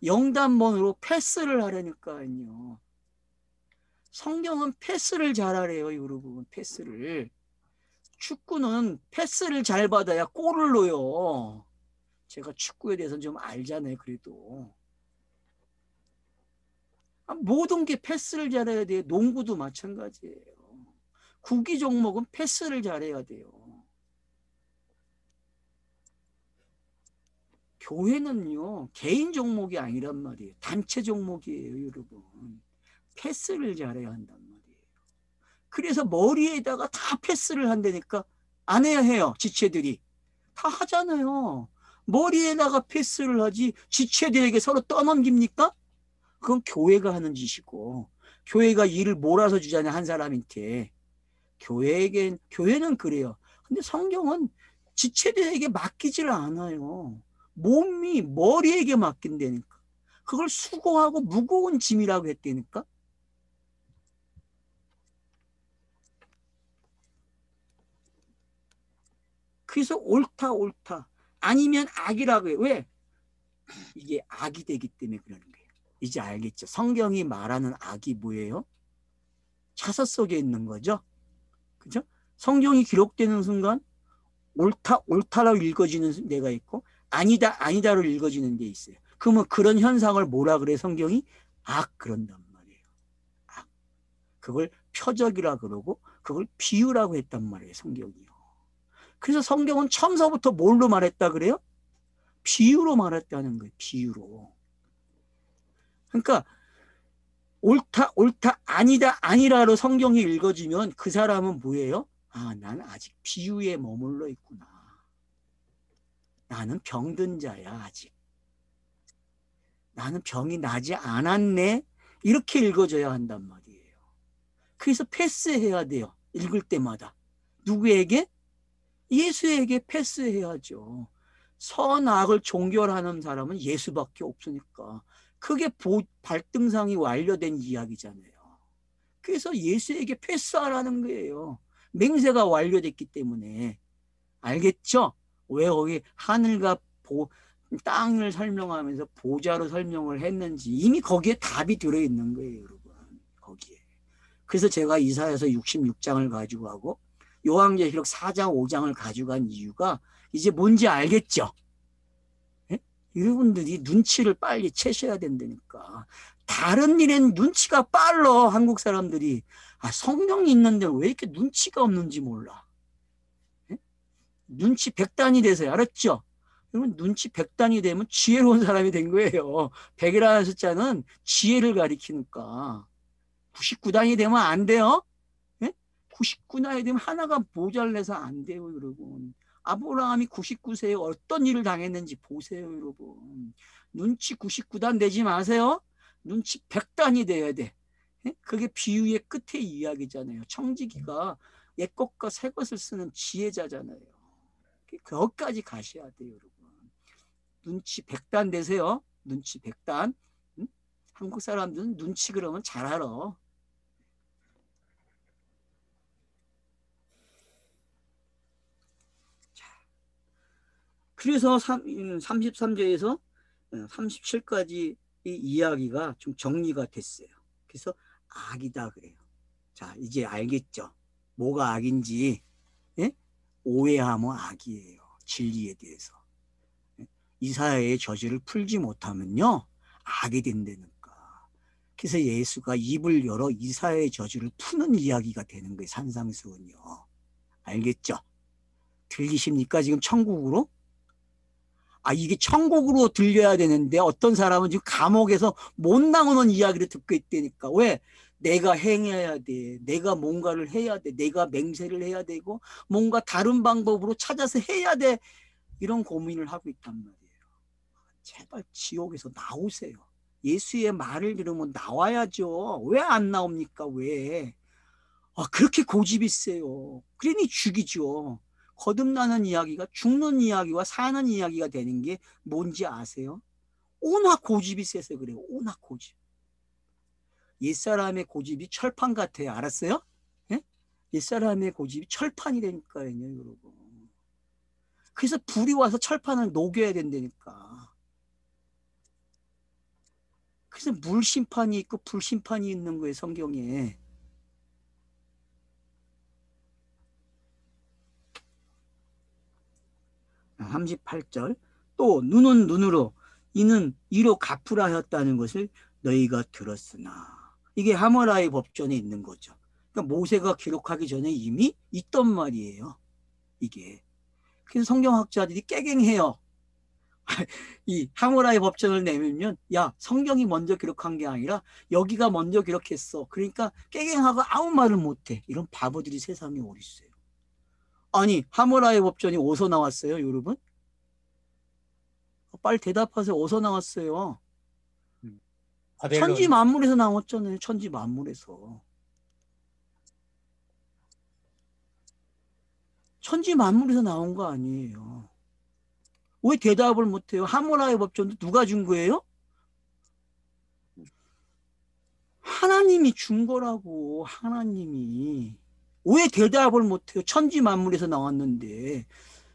영단번으로 패스를 하라니까요. 성경은 패스를 잘하래요, 여러분. 패스를. 축구는 패스를 잘 받아야 골을 넣어요. 제가 축구에 대해서는 좀 알잖아요, 그래도. 모든 게 패스를 잘해야 돼요. 농구도 마찬가지예요. 구기 종목은 패스를 잘해야 돼요. 교회는요 개인 종목이 아니란 말이에요. 단체 종목이에요, 여러분. 패스를 잘해야 한단 말이에요. 그래서 머리에다가 다 패스를 한다니까. 안 해야 해요. 지체들이 다 하잖아요. 머리에다가 패스를 하지 지체들에게 서로 떠넘깁니까? 그건 교회가 하는 짓이고, 교회가 일을 몰아서 주잖아요, 한 사람한테. 교회는 그래요. 근데 성경은 지체들에게 맡기질 않아요. 몸이 머리에게 맡긴다니까. 그걸 수고하고 무거운 짐이라고 했다니까. 그래서 옳다 아니면 악이라고 해요. 왜? 이게 악이 되기 때문에 그러는 거예요. 이제 알겠죠? 성경이 말하는 악이 뭐예요? 차서 속에 있는 거죠. 그죠? 성경이 기록되는 순간 옳다라고 읽어지는 데가 있고 아니다로 읽어지는 게 있어요. 그러면 그런 현상을 뭐라 그래 성경이? 악 그런단 말이에요. 악. 그걸 표적이라 그러고 그걸 비유라고 했단 말이에요, 성경이요. 그래서 성경은 처음서부터 뭘로 말했다 그래요? 비유로 말했다는 거예요. 비유로. 그러니까 옳다 아니라로 성경이 읽어지면 그 사람은 뭐예요? 아, 난 아직 비유에 머물러 있구나. 나는 병든 자야, 아직. 나는 병이 나지 않았네. 이렇게 읽어줘야 한단 말이에요. 그래서 패스해야 돼요. 읽을 때마다. 누구에게? 예수에게 패스해야죠. 선악을 종결하는 사람은 예수밖에 없으니까. 그게 발등상이 완료된 이야기잖아요. 그래서 예수에게 패스하라는 거예요. 맹세가 완료됐기 때문에. 알겠죠? 왜 거기 하늘과 땅을 설명하면서 보좌로 설명을 했는지 이미 거기에 답이 들어있는 거예요, 여러분. 거기에. 그래서 제가 이사야서 66장을 가지고 가고 요한계시록 4장, 5장을 가져간 이유가 이제 뭔지 알겠죠? 예? 여러분들이 눈치를 빨리 채셔야 된다니까. 다른 일엔 눈치가 빨라, 한국 사람들이. 아, 성경이 있는데 왜 이렇게 눈치가 없는지 몰라. 예? 눈치 백단이 되세요. 알았죠? 여러분, 눈치 백단이 되면 지혜로운 사람이 된 거예요. 100이라는 숫자는 지혜를 가리키니까. 99단이 되면 안 돼요. 99나이 되면 하나가 모자라서 안 돼요, 여러분. 아브라함이 99세에 어떤 일을 당했는지 보세요, 여러분. 눈치 99단 되지 마세요. 눈치 100단이 돼야 돼. 그게 비유의 끝의 이야기잖아요. 청지기가 옛 것과 새 것을 쓰는 지혜자잖아요. 거기까지 가셔야 돼요, 여러분. 눈치 100단 되세요. 눈치 100단. 한국 사람들은 눈치 그러면 잘 알아. 그래서 33절에서 37까지 이 이야기가 좀 정리가 됐어요. 그래서 악이다 그래요. 자, 이제 알겠죠? 뭐가 악인지. 예? 오해하면 악이에요. 진리에 대해서. 이사야의 저주를 풀지 못하면요, 악이 된다니까. 그래서 예수가 입을 열어 이사야의 저주를 푸는 이야기가 되는 거예요. 산상수훈이요. 알겠죠? 들리십니까? 지금 천국으로? 아, 이게 천국으로 들려야 되는데 어떤 사람은 지금 감옥에서 못 나오는 이야기를 듣고 있다니까. 왜? 내가 행해야 돼. 내가 뭔가를 해야 돼. 내가 맹세를 해야 되고 뭔가 다른 방법으로 찾아서 해야 돼. 이런 고민을 하고 있단 말이에요. 제발 지옥에서 나오세요. 예수의 말을 들으면 나와야죠. 왜 안 나옵니까? 왜? 아, 그렇게 고집이 세요. 그러니 죽이죠. 거듭나는 이야기가 죽는 이야기와 사는 이야기가 되는 게 뭔지 아세요? 워낙 고집이 세서 그래요. 워낙 고집. 옛사람의 고집이 철판 같아요. 알았어요? 예? 옛사람의 고집이 철판이라니까요, 여러분. 그래서 불이 와서 철판을 녹여야 된다니까. 그래서 물심판이 있고 불심판이 있는 거예요, 성경에. 38절 또 눈은 눈으로 이는 이로 갚으라 하였다는 것을 너희가 들었으나. 이게 하모라의 법전에 있는 거죠. 그러니까 모세가 기록하기 전에 이미 있던 말이에요. 이게. 그래서 성경학자들이 깨갱해요. 이 하모라의 법전을 내면 야 성경이 먼저 기록한 게 아니라 여기가 먼저 기록했어. 그러니까 깨갱하고 아무 말을 못해. 이런 바보들이 세상에 어디 있어요. 아니 하모라의 법전이 어디서 나왔어요 여러분? 빨리 대답하세요. 어디서 나왔어요? 천지 바벨론. 만물에서 나왔잖아요. 천지 만물에서. 천지 만물에서 나온 거 아니에요. 왜 대답을 못해요? 하모라의 법전도 누가 준 거예요? 하나님이 준 거라고. 하나님이. 왜 대답을 못해요? 천지 만물에서 나왔는데.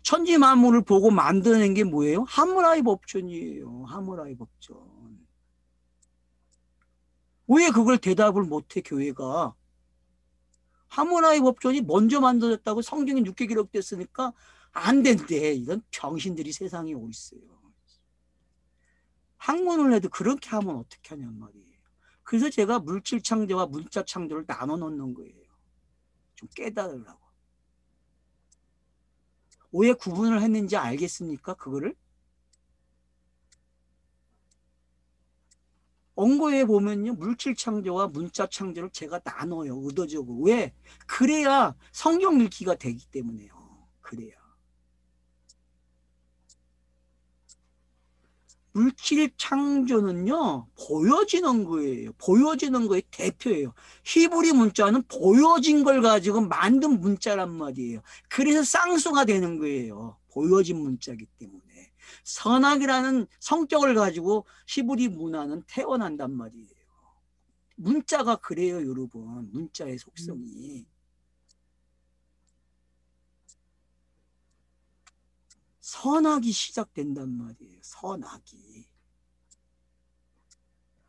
천지 만물을 보고 만들어낸 게 뭐예요? 하모라의 법전이에요. 하모라의 법전. 왜 그걸 대답을 못해 교회가? 하모라의 법전이 먼저 만들어졌다고 성경에 늦게 기록됐으니까 안 된대. 이런 병신들이 세상에 어디 있어요. 학문을 해도 그렇게 하면 어떻게 하냔 말이에요. 그래서 제가 물질 창조와 문자 창조를 나눠 놓는 거예요. 좀 깨달으라고. 왜 구분을 했는지 알겠습니까? 그거를? 원고에 보면요. 물질 창조와 문자 창조를 제가 나눠요. 의도적으로. 왜? 그래야 성경 읽기가 되기 때문에요. 그래야. 물질 창조는요. 보여지는 거예요. 보여지는 거의 대표예요. 히브리 문자는 보여진 걸 가지고 만든 문자란 말이에요. 그래서 쌍수가 되는 거예요. 보여진 문자이기 때문에. 선악이라는 성격을 가지고 히브리 문화는 태어난단 말이에요. 문자가 그래요, 여러분. 문자의 속성이. 선악이 시작된단 말이에요. 선악이.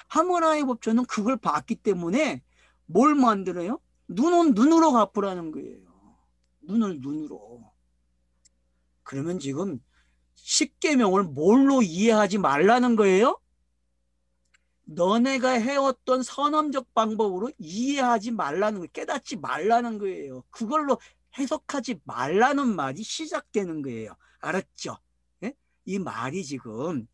하모라의 법전은 그걸 봤기 때문에 뭘 만들어요? 눈은 눈으로 갚으라는 거예요. 눈을 눈으로. 그러면 지금 십계명을 뭘로 이해하지 말라는 거예요? 너네가 해왔던 선험적 방법으로 이해하지 말라는 거예요. 깨닫지 말라는 거예요. 그걸로 해석하지 말라는 말이 시작되는 거예요. 알았죠? 예? 이 말이 지금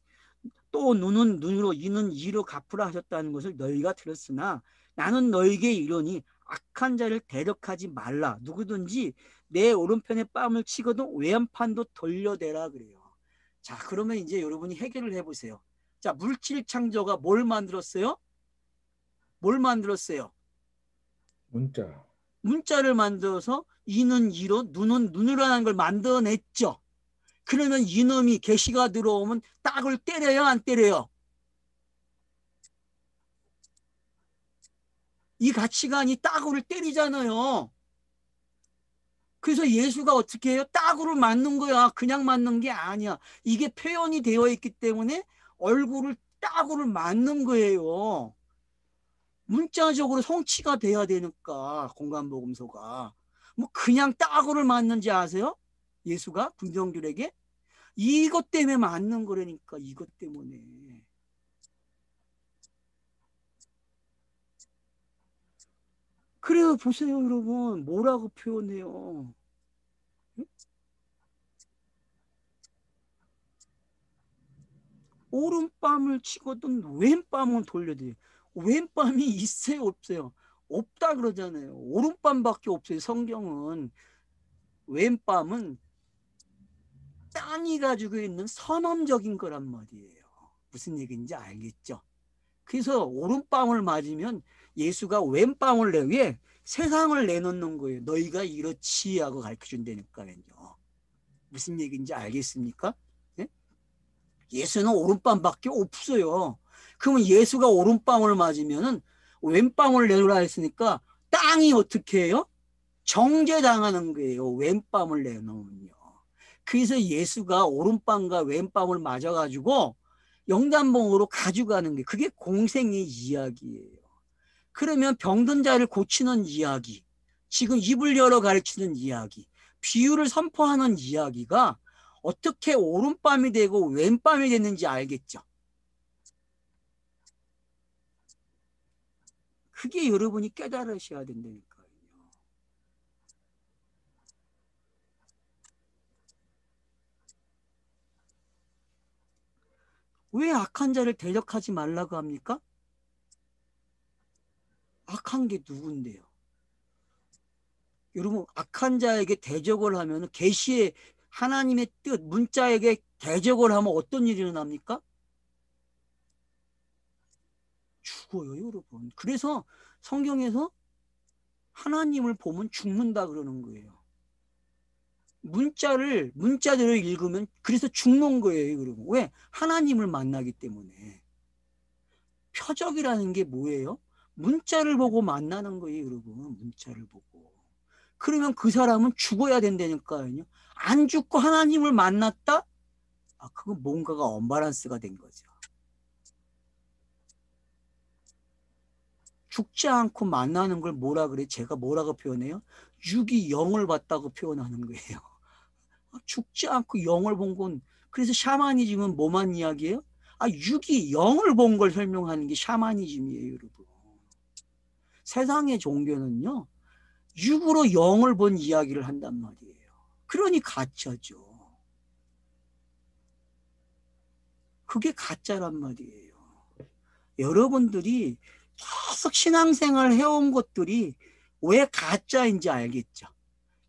또 눈은 눈으로 이는 이로 갚으라 하셨다는 것을 너희가 들었으나 나는 너희에게 이르니 악한 자를 대적하지 말라. 누구든지 내 오른편에 뺨을 치거든 왼판도 돌려대라 그래요. 자, 그러면 이제 여러분이 해결을 해보세요. 자, 물질 창조가 뭘 만들었어요? 뭘 만들었어요? 문자. 문자를 만들어서 이는 이로 눈은 눈으로라는 걸 만들어냈죠. 그러면 이놈이 계시가 들어오면 딱을 때려요, 안 때려요? 이 가치관이 따구를 때리잖아요. 그래서 예수가 어떻게 해요? 따구를 맞는 거야. 그냥 맞는 게 아니야. 이게 표현이 되어 있기 때문에 얼굴을 따구를 맞는 거예요. 문자적으로 성취가 돼야 되니까 공간복음서가. 뭐 그냥 따구를 맞는지 아세요? 예수가 군병들에게? 이것 때문에 맞는 거라니까. 이것 때문에. 그래요. 보세요 여러분. 뭐라고 표현해요. 오른뺨을 치거든 왼뺨은 돌려드려요. 왼뺨이 있어요 없어요? 없다 그러잖아요. 오른뺨밖에 없어요. 성경은. 왼뺨은 땅이 가지고 있는 선험적인 거란 말이에요. 무슨 얘기인지 알겠죠? 그래서 오른뺨을 맞으면 예수가 왼뺨을 내위에 세상을 내놓는 거예요. 너희가 이렇지 하고 가르쳐준다니까요. 무슨 얘기인지 알겠습니까? 네? 예수는 오른뺨밖에 없어요. 그러면 예수가 오른뺨을 맞으면 왼뺨을 내놓으라 했으니까 땅이 어떻게 해요? 정죄당하는 거예요. 왼뺨을 내놓으면요. 그래서 예수가 오른뺨과 왼뺨을 맞아가지고 영단봉으로 가져가는 게 그게 공생의 이야기예요. 그러면 병든 자를 고치는 이야기, 지금 입을 열어 가르치는 이야기, 비유를 선포하는 이야기가 어떻게 오른밤이 되고 왼밤이 됐는지 알겠죠? 그게 여러분이 깨달으셔야 된다니까요. 왜 악한 자를 대적하지 말라고 합니까? 악한 게 누군데요? 여러분, 악한 자에게 대적을 하면 계시의 하나님의 뜻, 문자에게 대적을 하면 어떤 일이 일어납니까? 죽어요, 여러분. 그래서 성경에서 하나님을 보면 죽는다 그러는 거예요. 문자들을 읽으면 그래서 죽는 거예요, 여러분. 왜? 하나님을 만나기 때문에. 표적이라는 게 뭐예요? 문자를 보고 만나는 거예요, 여러분. 문자를 보고. 그러면 그 사람은 죽어야 된다니까요. 안 죽고 하나님을 만났다? 아, 그건 뭔가가 언밸런스가 된 거죠. 죽지 않고 만나는 걸 뭐라 그래? 제가 뭐라고 표현해요? 육이 영을 봤다고 표현하는 거예요. 죽지 않고 영을 본 건, 그래서 샤머니즘은 뭐만 이야기해요? 아, 육이 영을 본 걸 설명하는 게 샤머니즘이에요, 여러분. 세상의 종교는요, 육으로 영을 본 이야기를 한단 말이에요. 그러니 가짜죠. 그게 가짜란 말이에요. 여러분들이 계속 신앙생활 해온 것들이 왜 가짜인지 알겠죠?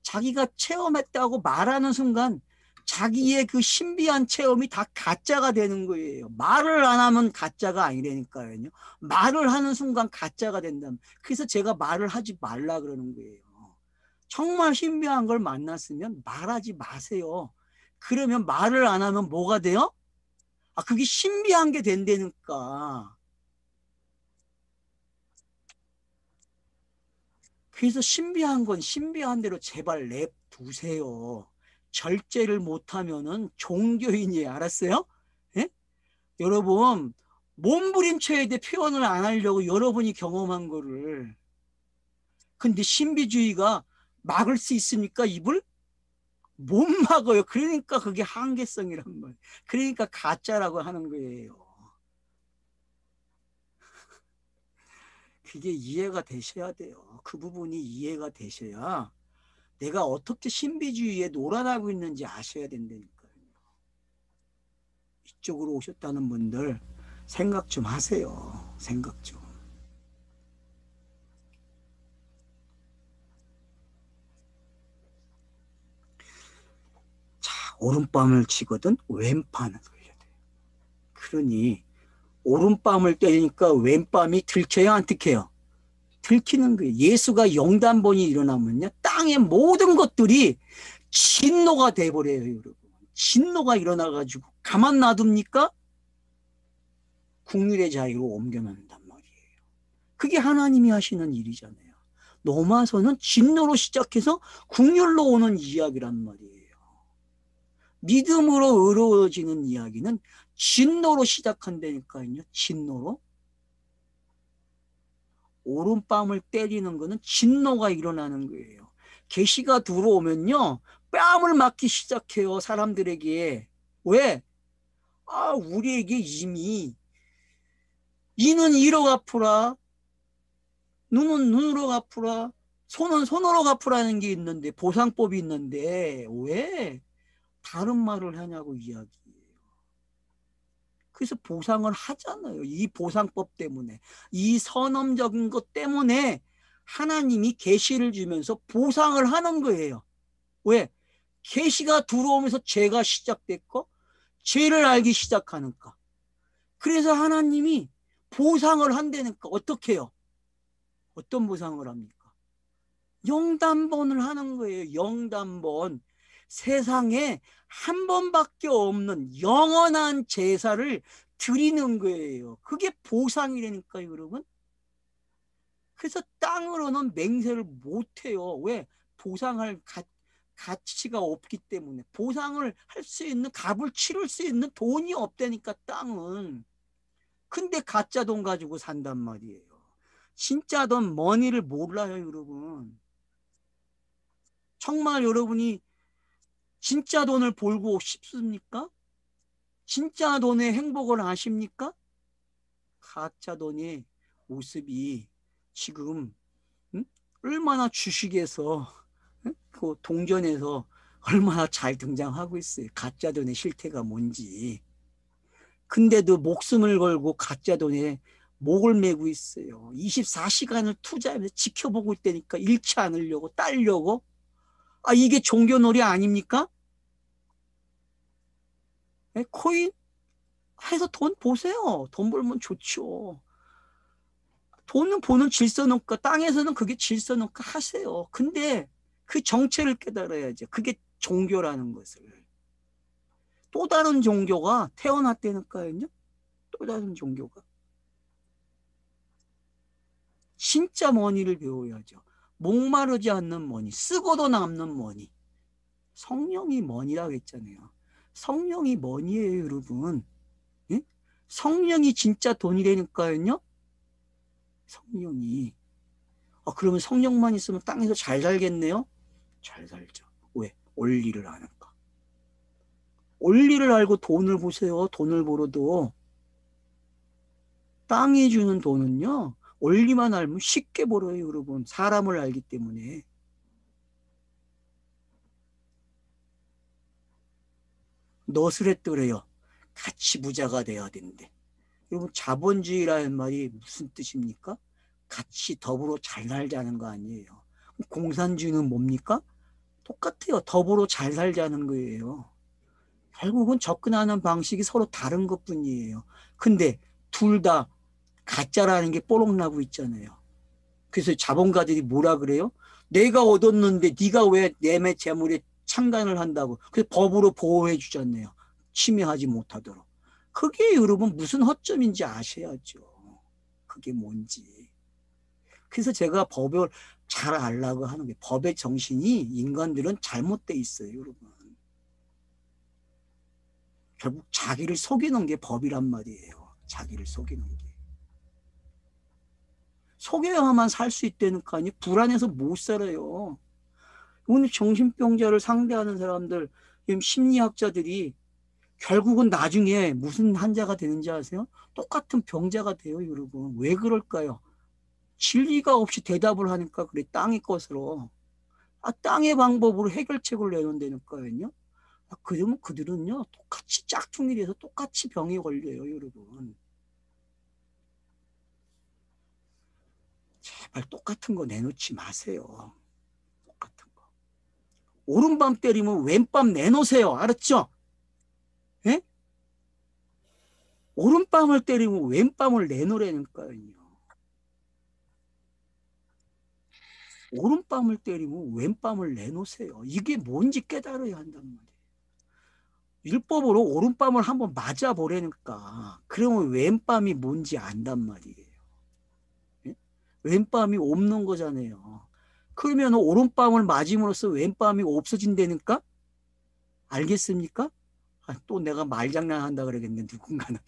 자기가 체험했다고 말하는 순간 자기의 그 신비한 체험이 다 가짜가 되는 거예요. 말을 안 하면 가짜가 아니라니까요. 말을 하는 순간 가짜가 된다면. 그래서 제가 말을 하지 말라 그러는 거예요. 정말 신비한 걸 만났으면 말하지 마세요. 그러면 말을 안 하면 뭐가 돼요? 아, 그게 신비한 게 된다니까. 그래서 신비한 건 신비한 대로 제발 냅두세요. 절제를 못하면은 종교인이에요. 알았어요? 예? 여러분, 몸부림쳐야 돼. 표현을 안 하려고 여러분이 경험한 거를. 근데 신비주의가 막을 수 있습니까? 입을? 못 막아요. 그러니까 그게 한계성이란 말이에요. 그러니까 가짜라고 하는 거예요. 그게 이해가 되셔야 돼요. 그 부분이 이해가 되셔야 내가 어떻게 신비주의에 놀아나고 있는지 아셔야 된다니까요. 이쪽으로 오셨다는 분들 생각 좀 하세요. 생각 좀. 자, 오른밤을 치거든 왼판을 돌려야 돼요. 그러니 오른밤을 때리니까 왼밤이 들켜요, 안 들켜요? 들키는 거예요. 예수가 영단번이 일어나면요, 땅의 모든 것들이 진노가 돼버려요, 여러분. 진노가 일어나가지고 가만 놔둡니까? 국률의 자유로 옮겨놓는단 말이에요. 그게 하나님이 하시는 일이잖아요. 로마서는 진노로 시작해서 국률로 오는 이야기란 말이에요. 믿음으로 의로워지는 이야기는 진노로 시작한다니까요. 진노로. 오른뺨을 때리는 거는 진노가 일어나는 거예요. 계시가 들어오면요, 뺨을 맞기 시작해요, 사람들에게. 왜? 아, 우리에게 이미 이는 이로 갚으라, 눈은 눈으로 갚으라, 손은 손으로 갚으라는 게 있는데, 보상법이 있는데 왜 다른 말을 하냐고 이야기해요. 그래서 보상을 하잖아요. 이 보상법 때문에, 이 선언적인 것 때문에 하나님이 계시를 주면서 보상을 하는 거예요. 왜? 계시가 들어오면서 죄가 시작됐고 죄를 알기 시작하니까. 그래서 하나님이 보상을 한다니까. 어떻게 해요? 어떤 보상을 합니까? 영단번을 하는 거예요. 영단번. 세상에 한 번밖에 없는 영원한 제사를 드리는 거예요. 그게 보상이라니까요, 여러분. 그래서 땅으로는 맹세를 못해요. 왜? 보상할 가치가 없기 때문에. 보상을 할 수 있는, 값을 치를 수 있는 돈이 없다니까, 땅은. 근데 가짜 돈 가지고 산단 말이에요. 진짜 돈 머니를 몰라요, 여러분. 정말 여러분이 진짜 돈을 벌고 싶습니까? 진짜 돈의 행복을 아십니까? 가짜 돈의 모습이 지금 얼마나 주식에서, 그 동전에서 얼마나 잘 등장하고 있어요. 가짜 돈의 실태가 뭔지. 근데도 목숨을 걸고 가짜 돈에 목을 메고 있어요. 24시간을 투자하면서 지켜보고 있다니까. 잃지 않으려고, 따려고. 아, 이게 종교놀이 아닙니까? 네, 코인 해서 돈 보세요. 돈 벌면 좋죠. 돈은 보는 질서니까, 땅에서는 그게 질서니까 하세요. 근데 그 정체를 깨달아야죠. 그게 종교라는 것을. 또 다른 종교가 태어났다니까요. 또 다른 종교가. 진짜 머니를 배워야죠. 목마르지 않는 머니, 쓰고도 남는 머니. 성령이 머니라고 했잖아요. 성령이 머니예요, 여러분. 예? 성령이 진짜 돈이라니까요. 성령이. 그러면 성령만 있으면 땅에서 잘 살겠네요? 잘 살죠. 왜? 원리를 아니까. 원리를 알고 돈을 보세요. 돈을 벌어도 땅이 주는 돈은요, 원리만 알면 쉽게 벌어요, 여러분. 사람을 알기 때문에. 너스레뜨려요. 같이 부자가 돼야 되는데. 여러분, 자본주의라는 말이 무슨 뜻입니까? 같이 더불어 잘 살자는 거 아니에요. 공산주의는 뭡니까? 똑같아요. 더불어 잘 살자는 거예요. 결국은 접근하는 방식이 서로 다른 것뿐이에요. 근데 둘 다 가짜라는 게 뽀록나고 있잖아요. 그래서 자본가들이 뭐라 그래요? 내가 얻었는데 네가 왜 내 재물에 참관을 한다고. 그래서 법으로 보호해 주잖아요. 침해하지 못하도록. 그게 여러분 무슨 허점인지 아셔야죠. 그게 뭔지. 그래서 제가 법을 잘 알라고 하는 게, 법의 정신이 인간들은 잘못돼 있어요, 여러분. 결국 자기를 속이는 게 법이란 말이에요. 자기를 속이는 게. 속여야만 살 수 있다는 거 아니에요? 불안해서 못 살아요. 오늘 정신병자를 상대하는 사람들, 심리학자들이 결국은 나중에 무슨 환자가 되는지 아세요? 똑같은 병자가 돼요, 여러분. 왜 그럴까요? 진리가 없이 대답을 하니까 그래, 땅의 것으로. 땅의 방법으로 해결책을 내놓는다니까요. 그러면 그들은요, 똑같이 짝퉁이 돼서 똑같이 병이 걸려요, 여러분. 제발 똑같은 거 내놓지 마세요. 똑같은 거. 오른밤 때리면 왼밤 내놓으세요. 알았죠? 예? 오른밤을 때리면 왼밤을 내놓으라니까요. 오른밤을 때리면 왼밤을 내놓으세요. 이게 뭔지 깨달아야 한단 말이에요. 율법으로 오른밤을 한번 맞아보라니까. 그러면 왼밤이 뭔지 안단 말이에요. 예? 왼밤이 없는 거잖아요. 그러면 오른밤을 맞음으로써 왼밤이 없어진다니까? 알겠습니까? 또 내가 말장난 한다 그러겠네, 누군가는.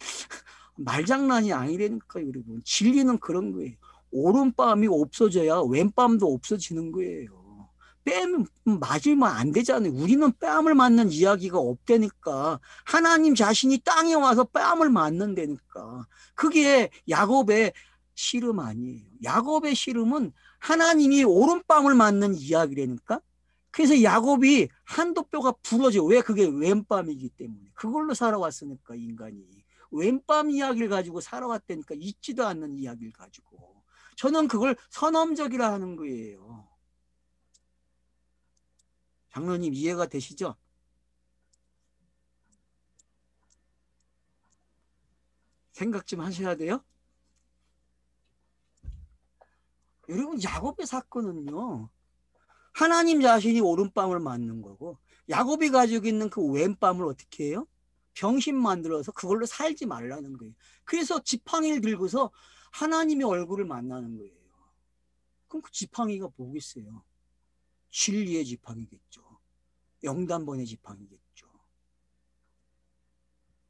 말장난이 아니라니까, 여러분. 진리는 그런 거예요. 오른밤이 없어져야 왼밤도 없어지는 거예요. 뺨 맞으면 안 되잖아요. 우리는 뺨을 맞는 이야기가 없다니까. 하나님 자신이 땅에 와서 뺨을 맞는다니까. 그게 야곱의 씨름 아니에요. 야곱의 씨름은 하나님이 오른밤을 맞는 이야기라니까. 그래서 야곱이 한도뼈가 부러져. 왜? 그게 왼밤이기 때문에. 그걸로 살아왔으니까, 인간이. 왼밤 이야기를 가지고 살아왔다니까, 있지도 않는 이야기를 가지고. 저는 그걸 선험적이라 하는 거예요. 장로님 이해가 되시죠? 생각 좀 하셔야 돼요. 여러분, 야곱의 사건은요, 하나님 자신이 오른밤을 맞는 거고, 야곱이 가지고 있는 그 왼밤을 어떻게 해요? 병신 만들어서 그걸로 살지 말라는 거예요. 그래서 지팡이를 들고서 하나님의 얼굴을 만나는 거예요. 그럼 그 지팡이가 뭐겠어요? 진리의 지팡이겠죠. 영단번의 지팡이겠죠.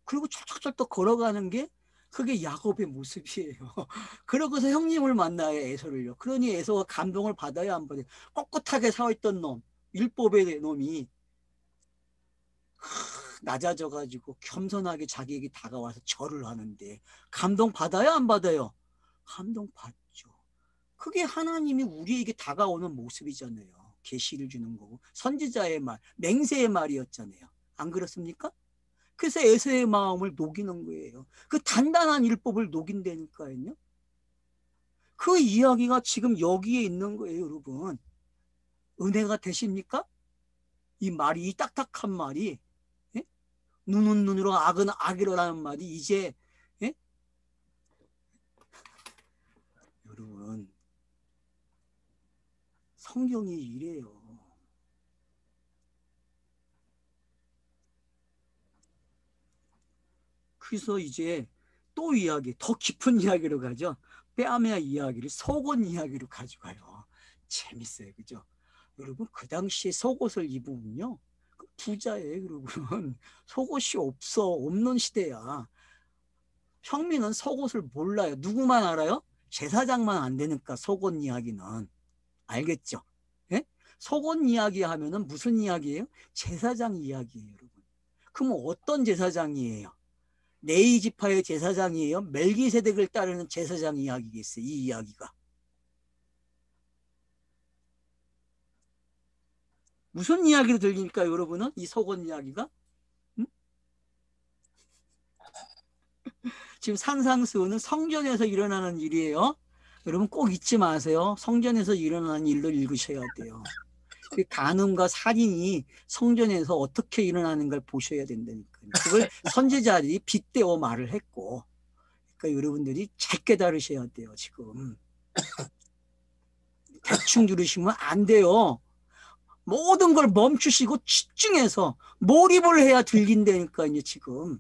그리고 철떡철떡 걸어가는 게 그게 야곱의 모습이에요. 그러고서 형님을 만나야 에서를요. 그러니 에서가 감동을 받아야 안 받아요. 꼿꼿하게 서있던 놈, 율법의 놈이 낮아져가지고 겸손하게 자기에게 다가와서 절을 하는데 감동 받아야 안 받아요? 감동 받죠. 그게 하나님이 우리에게 다가오는 모습이잖아요. 계시를 주는 거고 선지자의 말, 맹세의 말이었잖아요. 안 그렇습니까? 그래서 에서의 마음을 녹이는 거예요. 그 단단한 율법을 녹인다니까요. 그 이야기가 지금 여기에 있는 거예요, 여러분. 은혜가 되십니까? 이 말이, 이 딱딱한 말이, 예? 눈은 눈으로 악은 악이로라는 말이 이제, 예? 여러분, 성경이 이래요. 그래서 이제 또 이야기, 더 깊은 이야기로 가죠. 뺨의 이야기를 속옷 이야기로 가져가요. 재밌어요, 그죠? 여러분, 그 당시에 속옷을 입으면요, 부자예요, 여러분. 속옷이 없는 시대야. 평민은 속옷을 몰라요. 누구만 알아요? 제사장만 안 되니까 속옷 이야기는. 알겠죠? 예? 속옷 이야기 하면은 무슨 이야기예요? 제사장 이야기예요, 여러분. 그럼 어떤 제사장이에요? 레위 지파의 제사장이에요? 멜기세덱을 따르는 제사장 이야기겠어요, 이 이야기가. 무슨 이야기로 들리니까 여러분은 이 속옷 이야기가? 응? 지금 산상수훈은 성전에서 일어나는 일이에요. 여러분 꼭 잊지 마세요. 성전에서 일어나는 일로 읽으셔야 돼요. 간음과 살인이 성전에서 어떻게 일어나는 걸 보셔야 된다니까요. 그걸 선지자들이 빗대어 말을 했고, 그러니까 여러분들이 잘 깨달으셔야 돼요. 지금 대충 들으시면 안 돼요. 모든 걸 멈추시고 집중해서 몰입을 해야 들린다니까요. 지금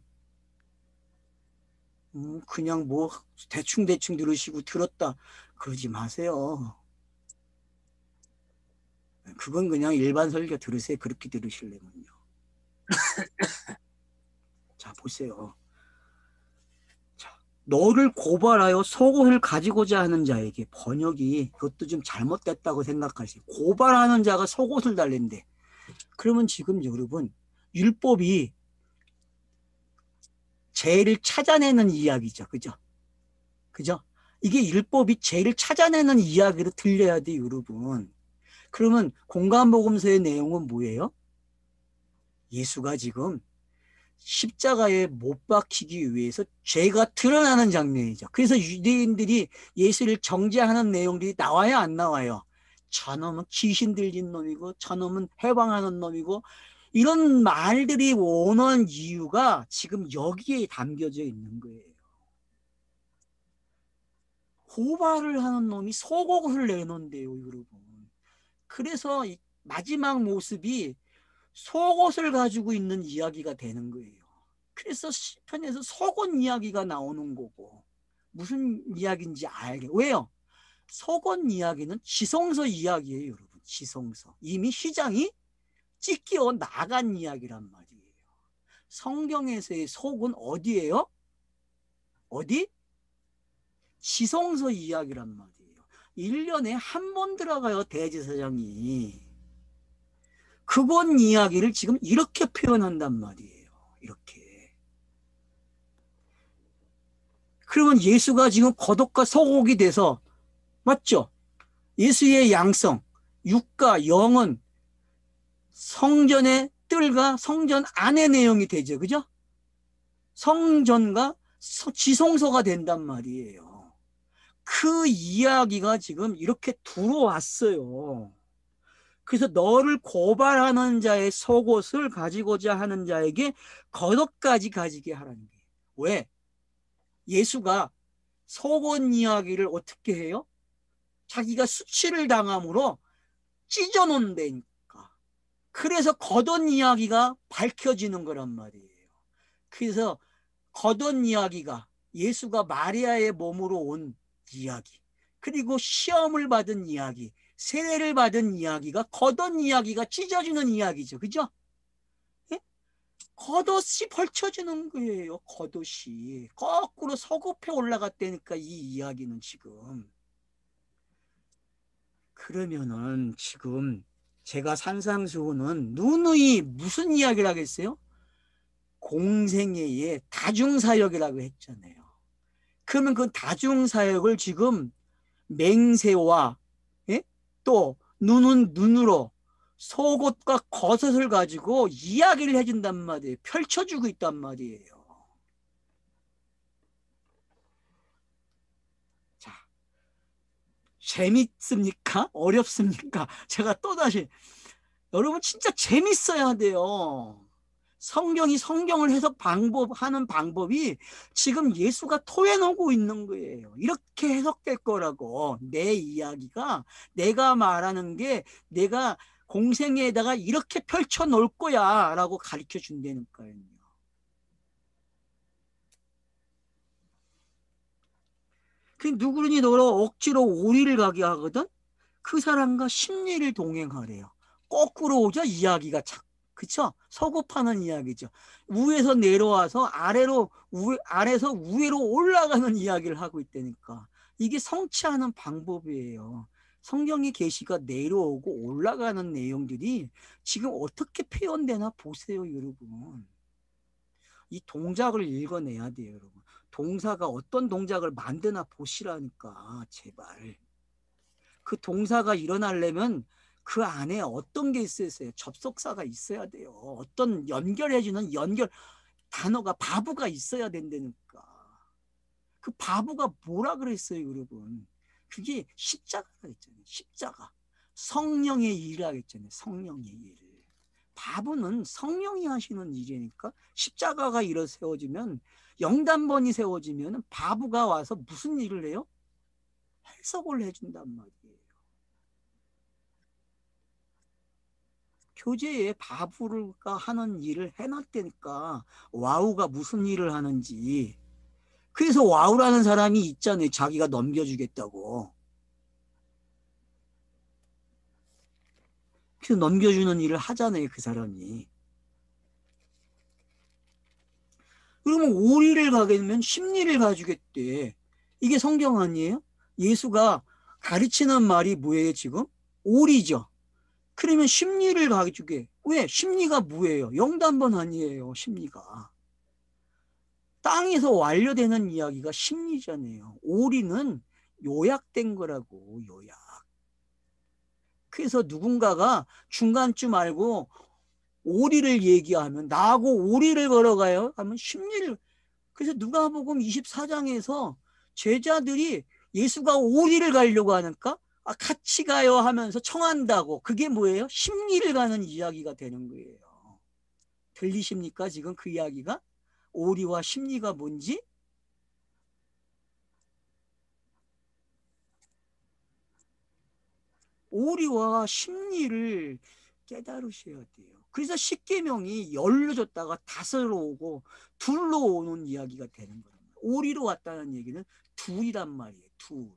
그냥 뭐 대충 들으시고 들었다 그러지 마세요. 그건 그냥 일반 설교 들으세요. 그렇게 들으시려면요. 자, 보세요. 자, 너를 고발하여 속옷을 가지고자 하는 자에게, 번역이 그것도 좀 잘못됐다고 생각하세요. 고발하는 자가 속옷을 달랜대. 그러면 지금 여러분, 율법이 죄를 찾아내는 이야기죠. 그죠? 그죠? 이게 율법이 죄를 찾아내는 이야기로 들려야 돼요, 여러분. 그러면 공간복음서의 내용은 뭐예요? 예수가 지금 십자가에 못 박히기 위해서 죄가 드러나는 장면이죠. 그래서 유대인들이 예수를 정죄하는 내용들이 나와요, 안 나와요? 저놈은 귀신 들린 놈이고 저놈은 해방하는 놈이고 이런 말들이 오는 이유가 지금 여기에 담겨져 있는 거예요. 고발을 하는 놈이 속옷을 내놓는데요, 여러분. 그래서 마지막 모습이 속옷을 가지고 있는 이야기가 되는 거예요. 그래서 시편에서 속옷 이야기가 나오는 거고, 무슨 이야기인지 알게. 왜요? 속옷 이야기는 지성서 이야기예요, 여러분. 지성서. 이미 휘장이 찢겨 나간 이야기란 말이에요. 성경에서의 속은 어디예요? 어디? 지성서 이야기란 말이에요. 1년에 한 번 들어가요, 대제사장이. 그건 이야기를 지금 이렇게 표현한단 말이에요. 이렇게. 그러면 예수가 지금 겉옷과 속옷이 돼서, 맞죠? 예수의 양성, 육과 영은 성전의 뜰과 성전 안의 내용이 되죠. 그죠? 성전과 지성소가 된단 말이에요. 그 이야기가 지금 이렇게 들어왔어요. 그래서 너를 고발하는 자의 속옷을 가지고자 하는 자에게 겉옷까지 가지게 하라는 거예요. 왜? 예수가 속옷 이야기를 어떻게 해요? 자기가 수치를 당함으로 찢어놓는다니까. 그래서 겉옷 이야기가 밝혀지는 거란 말이에요. 그래서 겉옷 이야기가 예수가 마리아의 몸으로 온 이야기, 그리고 시험을 받은 이야기, 세례를 받은 이야기가 겉옷 이야기가 찢어지는 이야기죠. 그죠? 예? 겉옷이 벌쳐지는 거예요. 겉옷이 거꾸로 서급해 올라갔다니까, 이 이야기는 지금. 그러면은 지금 제가 산상수훈은 누누이 무슨 이야기를 하겠어요? 공생애의 다중사역이라고 했잖아요. 그러면 그 다중사역을 지금 맹세와, 예? 또 눈은 눈으로, 속옷과 겉옷을 가지고 이야기를 해준단 말이에요. 펼쳐주고 있단 말이에요. 자, 재밌습니까? 어렵습니까? 제가 또다시 여러분 진짜 재밌어야 돼요. 성경이 성경을 하는 방법이 지금 예수가 토해놓고 있는 거예요. 이렇게 해석될 거라고. 내 이야기가 내가 말하는 게 내가 공생에다가 이렇게 펼쳐 놓을 거야 라고 가르쳐 준다니까요. 그 누구니 너로 억지로 오리를 가게 하거든 그 사람과 심리를 동행하래요. 거꾸로 오죠. 이야기가 그쵸? 서구파는 이야기죠. 위에서 내려와서 아래서 위로 올라가는 이야기를 하고 있다니까. 이게 성취하는 방법이에요. 성경의 계시가 내려오고 올라가는 내용들이 지금 어떻게 표현되나 보세요, 여러분. 이 동작을 읽어내야 돼요, 여러분. 동사가 어떤 동작을 만드나 보시라니까, 제발. 그 동사가 일어나려면 그 안에 어떤 게 있어야 접속사가 있어야 돼요. 어떤 연결해주는 단어가 바보가 있어야 된다니까. 그 바보가 뭐라 그랬어요, 여러분? 그게 십자가라 했잖아요. 십자가. 성령의 일이라고 했잖아요. 성령의 일. 바보는 성령이 하시는 일이니까 십자가가 일어 세워지면 영단번이 세워지면 바보가 와서 무슨 일을 해요? 해석을 해준단 말이에요. 교재에 바보가 하는 일을 해놨다니까. 와우가 무슨 일을 하는지. 그래서 와우라는 사람이 있잖아요. 자기가 넘겨주겠다고. 그래서 넘겨주는 일을 하잖아요. 그 사람이. 그러면 오리를 가게 되면 심리를 가주겠대. 이게 성경 아니에요? 예수가 가르치는 말이 뭐예요 지금? 오리죠. 그러면 심리를 가져주게. 왜? 심리가 뭐예요? 영단번 아니에요. 심리가. 땅에서 완료되는 이야기가 심리잖아요. 오리는 요약된 거라고. 요약. 그래서 누군가가 중간쯤 알고 오리를 얘기하면 나하고 오리를 걸어가요 하면 심리를. 그래서 누가복음 24장에서 제자들이 예수가 오리를 가려고 하니까 같이 가요 하면서 청한다고. 그게 뭐예요? 심리를 가는 이야기가 되는 거예요. 들리십니까? 지금 그 이야기가? 오리와 심리가 뭔지? 오리와 심리를 깨달으셔야 돼요. 그래서 십계명이 열로 줬다가 다섯으로 오고 둘로 오는 이야기가 되는 거예요. 오리로 왔다는 얘기는 둘이란 말이에요. 둘.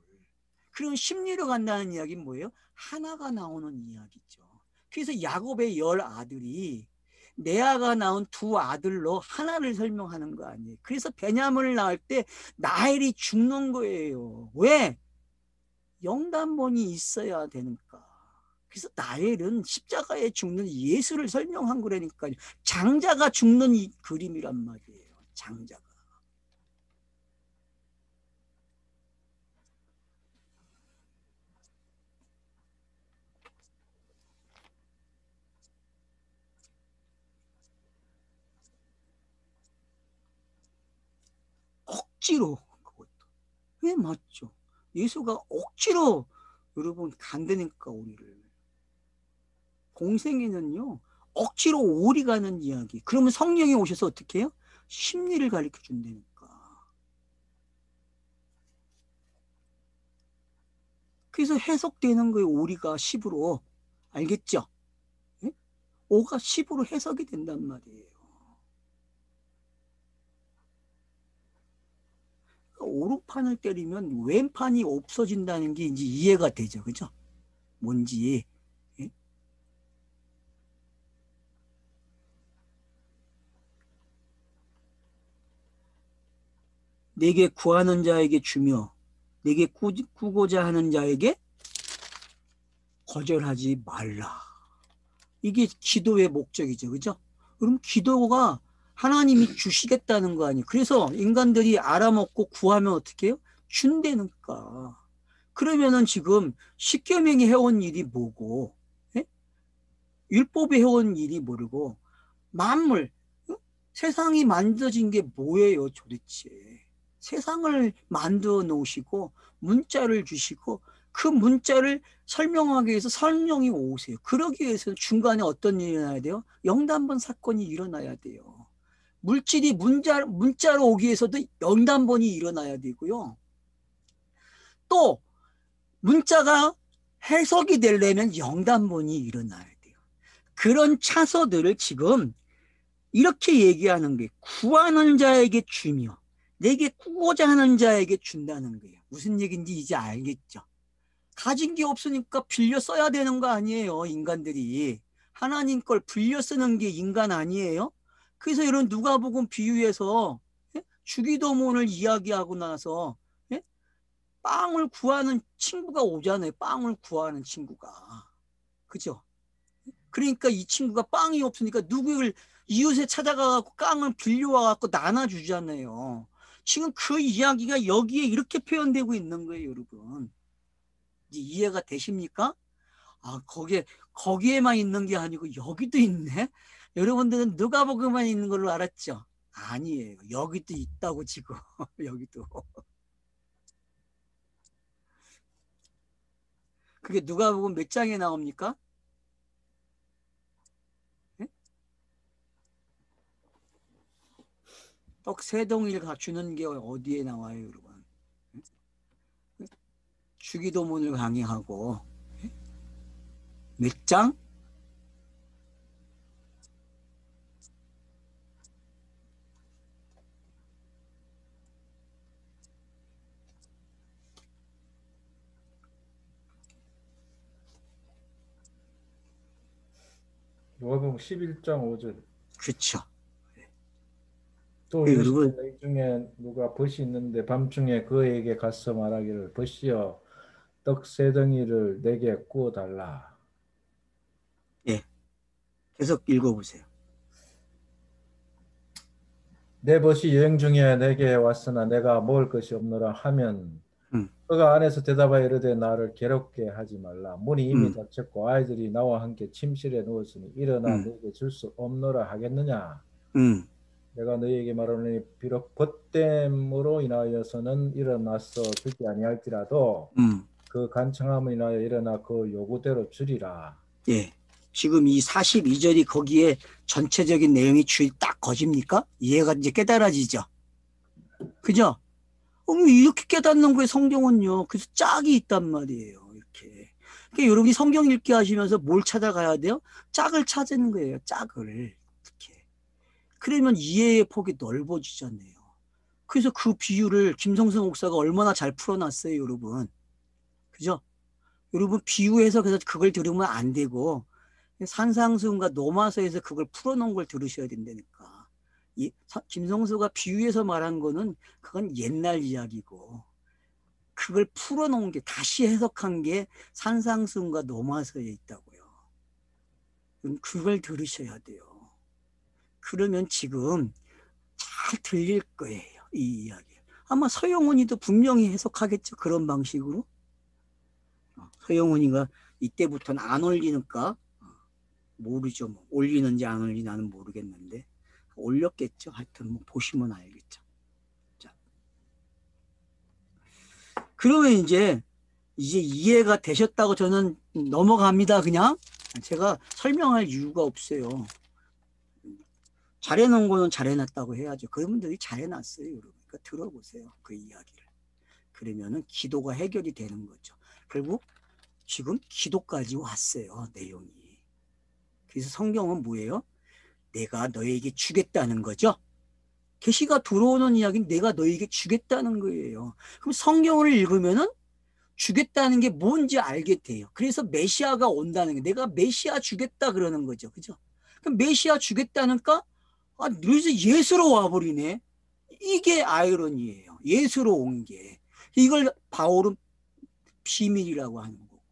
그럼 심리로 간다는 이야기는 뭐예요? 하나가 나오는 이야기죠. 그래서 야곱의 10 아들이 레아가 낳은 2 아들로 하나를 설명하는 거 아니에요. 그래서 베냐민을 낳을 때 라헬이 죽는 거예요. 왜? 영단번이 있어야 되니까. 그래서 라헬은 십자가에 죽는 예수를 설명한 거라니까요. 장자가 죽는 이 그림이란 말이에요. 장자가. 억지로. 그것도. 왜 맞죠? 예수가 억지로 여러분 간다니까 우리를. 공생에는요 억지로 오리 가는 이야기. 그러면 성령이 오셔서 어떻게 해요? 심리를 가르쳐 준다니까. 그래서 해석되는 거예요. 오리가 10으로. 알겠죠? 예? 오가 10으로 해석이 된단 말이에요. 오른판을 때리면 왼판이 없어진다는 게 이제 이해가 되죠. 그죠? 뭔지. 예? 내게 구하는 자에게 주며 내게 구고자 하는 자에게 거절하지 말라. 이게 기도의 목적이죠. 그죠? 그럼 기도가 하나님이 주시겠다는 거 아니에요. 그래서 인간들이 알아먹고 구하면 어떻게 해요? 준다니까. 그러면은 지금 십계명이 해온 일이 뭐고? 예? 율법에 해온 일이 모르고 만물, 세상이 만들어진 게 뭐예요 도대체. 세상을 만들어 놓으시고 문자를 주시고 그 문자를 설명하기 위해서 성령이 오세요. 그러기 위해서는 중간에 어떤 일이 일어나야 돼요? 영단번 사건이 일어나야 돼요. 물질이 문자로 오기 위해서도 영단번이 일어나야 되고요. 또 문자가 해석이 되려면 영단번이 일어나야 돼요. 그런 차서들을 지금 이렇게 얘기하는 게 구하는 자에게 주며 내게 꾸고자 하는 자에게 준다는 거예요. 무슨 얘기인지 이제 알겠죠? 가진 게 없으니까 빌려 써야 되는 거 아니에요. 인간들이. 하나님 걸 빌려 쓰는 게 인간 아니에요? 그래서 이런 누가복음 비유에서 주기도문을 이야기하고 나서 빵을 구하는 친구가 오잖아요. 빵을 구하는 친구가. 그죠? 그러니까 이 친구가 빵이 없으니까 누구를 이웃에 찾아가갖고 빵을 빌려와갖고 나눠주잖아요. 지금 그 이야기가 여기에 이렇게 표현되고 있는 거예요, 여러분. 이제 이해가 되십니까? 아, 거기에만 있는 게 아니고 여기도 있네? 여러분들은 누가복음만 있는 걸로 알았죠? 아니에요. 여기도 있다고 지금. 여기도. 그게 누가복음 몇 장에 나옵니까? 떡 세 덩이를 갖추는 게 어디에 나와요, 여러분? 주기도문을 강의하고 몇 장? 누가복음 11장 5절. 그렇죠. 또 여러분, 이르시되 너희 중에 누가 벗이 있는데 밤중에 그에게 가서 말하기를 벗이여 떡 세 덩이를 내게 구워 달라. 예, 계속 읽어보세요. 내 벗이 여행 중에 내게 왔으나 내가 먹을 것이 없노라 하면 그가 안에서 대답하여 이르되 나를 괴롭게 하지 말라. 문이 이미 닫혔고 아이들이 나와 함께 침실에 누웠으니 일어나 너에게 줄 수 없노라 하겠느냐. 내가 너희에게 말하노니 비록 벗됨으로 인하여서는 일어나서 주지 아니할지라도 그 간청함을 인하여 일어나 그 요구대로 주리라. 예, 지금 이 42절이 거기에 전체적인 내용이 딱 거집니까? 이해가 이제 깨달아지죠? 그죠? 이렇게 깨닫는 거예요, 성경은요. 그래서 짝이 있단 말이에요, 이렇게. 그러니까 여러분이 성경 읽기 하시면서 뭘 찾아가야 돼요? 짝을 찾는 거예요, 짝을. 이렇게. 그러면 이해의 폭이 넓어지잖아요. 그래서 그 비유를 김성수 목사가 얼마나 잘 풀어놨어요, 여러분. 그죠? 여러분 비유해서 그래서 그걸 들으면 안 되고 산상수훈과 노마서에서 그걸 풀어놓은 걸 들으셔야 된다니까. 김성수가 비유해서 말한 거는 그건 옛날 이야기고 그걸 풀어놓은 게 다시 해석한 게 산상수훈과 노마서에 있다고요. 그걸 들으셔야 돼요. 그러면 지금 잘 들릴 거예요, 이 이야기. 아마 서영훈이도 분명히 해석하겠죠, 그런 방식으로. 서영훈이가 이때부터는 안 올리니까 모르죠. 뭐. 올리는지 안 올리는지 나는 모르겠는데 올렸겠죠. 하여튼 뭐 보시면 알겠죠. 자, 그러면 이제 이해가 되셨다고 저는 넘어갑니다. 그냥 제가 설명할 이유가 없어요. 잘해놓은 거는 잘해놨다고 해야죠. 그분들이 잘해놨어요, 여러분. 그러니까 들어보세요, 그 이야기를. 그러면은 기도가 해결이 되는 거죠. 결국 지금 기도까지 왔어요, 내용이. 그래서 성경은 뭐예요? 내가 너에게 주겠다는 거죠. 계시가 들어오는 이야기는 내가 너에게 주겠다는 거예요. 그럼 성경을 읽으면은 주겠다는 게 뭔지 알게 돼요. 그래서 메시아가 온다는 게 내가 메시아 주겠다 그러는 거죠. 그죠? 그럼 메시아 주겠다니까 너희들 예수로 와버리네. 이게 아이러니예요. 예수로 온 게. 이걸 바울은 비밀이라고 하는 거고.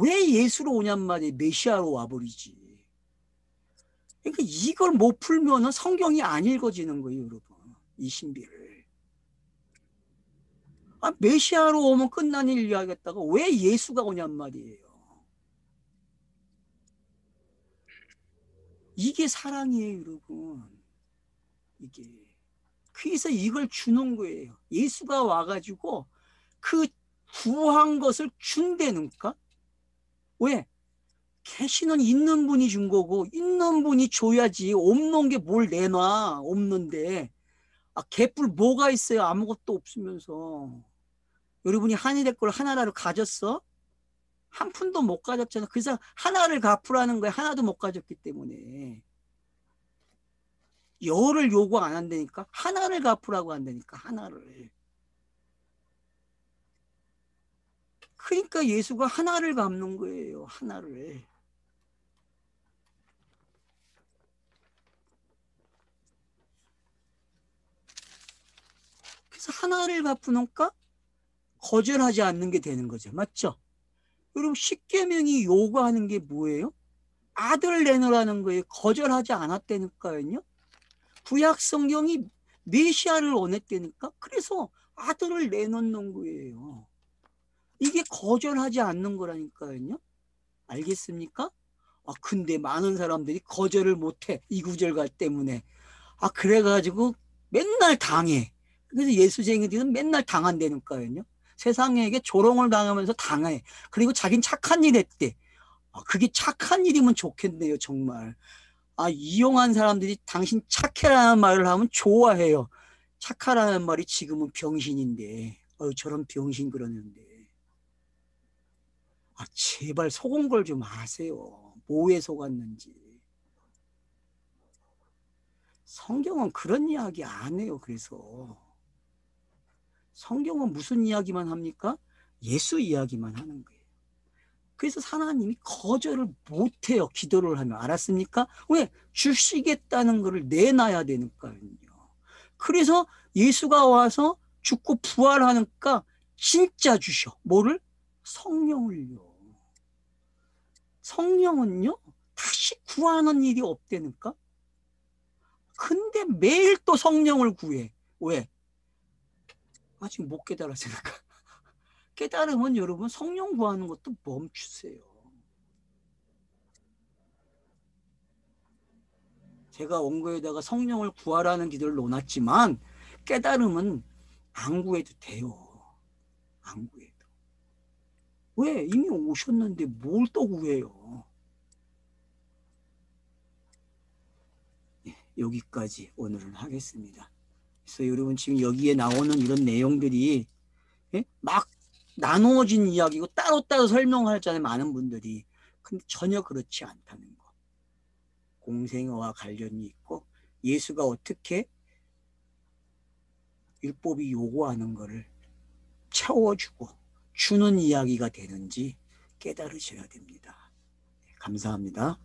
왜 예수로 오냔 말이에요. 메시아로 와버리지. 그러니까 이걸 못 풀면은 성경이 안 읽어지는 거예요, 여러분. 이 신비를. 메시아로 오면 끝난 일 이야기했다가 왜 예수가 오냔 말이에요. 이게 사랑이에요, 여러분. 이게. 그래서 이걸 주는 거예요. 예수가 와가지고 그 구한 것을 준다니까? 왜? 계시는 있는 분이 준 거고 있는 분이 줘야지. 없는 게 뭘 내놔. 없는데. 개뿔 뭐가 있어요? 아무것도 없으면서. 여러분이 한일의 걸 하나라도 가졌어? 한 푼도 못 가졌잖아. 그래서 하나를 갚으라는 거야. 하나도 못 가졌기 때문에. 열을 요구 안 한다니까. 하나를 갚으라고 한다니까. 하나를. 그러니까 예수가 하나를 갚는 거예요. 하나를. 그래서 하나를 갚으니까 거절하지 않는 게 되는 거죠. 맞죠? 여러분 십계명이 요구하는 게 뭐예요? 아들 내놓으라는 거예요. 거절하지 않았다니까요. 구약 성경이 메시아를 원했다니까. 그래서 아들을 내놓는 거예요. 이게 거절하지 않는 거라니까요. 알겠습니까? 근데 많은 사람들이 거절을 못해. 이 구절과 때문에. 그래가지고 맨날 당해. 그래서 예수쟁이들은 맨날 당한다니까요. 세상에게 조롱을 당하면서 당해. 그리고 자긴 착한 일 했대. 그게 착한 일이면 좋겠네요, 정말. 이용한 사람들이 당신 착해라는 말을 하면 좋아해요. 착하라는 말이 지금은 병신인데. 저런 병신 그러는데. 제발 속은 걸 좀 아세요. 뭐에 속았는지. 성경은 그런 이야기 안 해요. 그래서 성경은 무슨 이야기만 합니까? 예수 이야기만 하는 거예요. 그래서 하나님이 거절을 못해요. 기도를 하면. 알았습니까? 왜? 주시겠다는 것을 내놔야 되니까요. 그래서 예수가 와서 죽고 부활하니까 진짜 주셔. 뭐를? 성령을요. 성령은요 다시 구하는 일이 없다니까. 근데 매일 또 성령을 구해. 왜? 아직 못 깨달았으니까. 깨달으면 여러분 성령 구하는 것도 멈추세요. 제가 원고에다가 성령을 구하라는 기도를 놓았지만 깨달음은 안 구해도 돼요. 안 구해도. 왜? 이미 오셨는데 뭘 또 구해요. 여기까지 오늘은 하겠습니다. 그래서 여러분 지금 여기에 나오는 이런 내용들이 막 나누어진 이야기고 따로따로 설명하잖아요. 많은 분들이. 근데 전혀 그렇지 않다는 거. 공생애와 관련이 있고 예수가 어떻게 율법이 요구하는 거를 채워주고 주는 이야기가 되는지 깨달으셔야 됩니다. 감사합니다.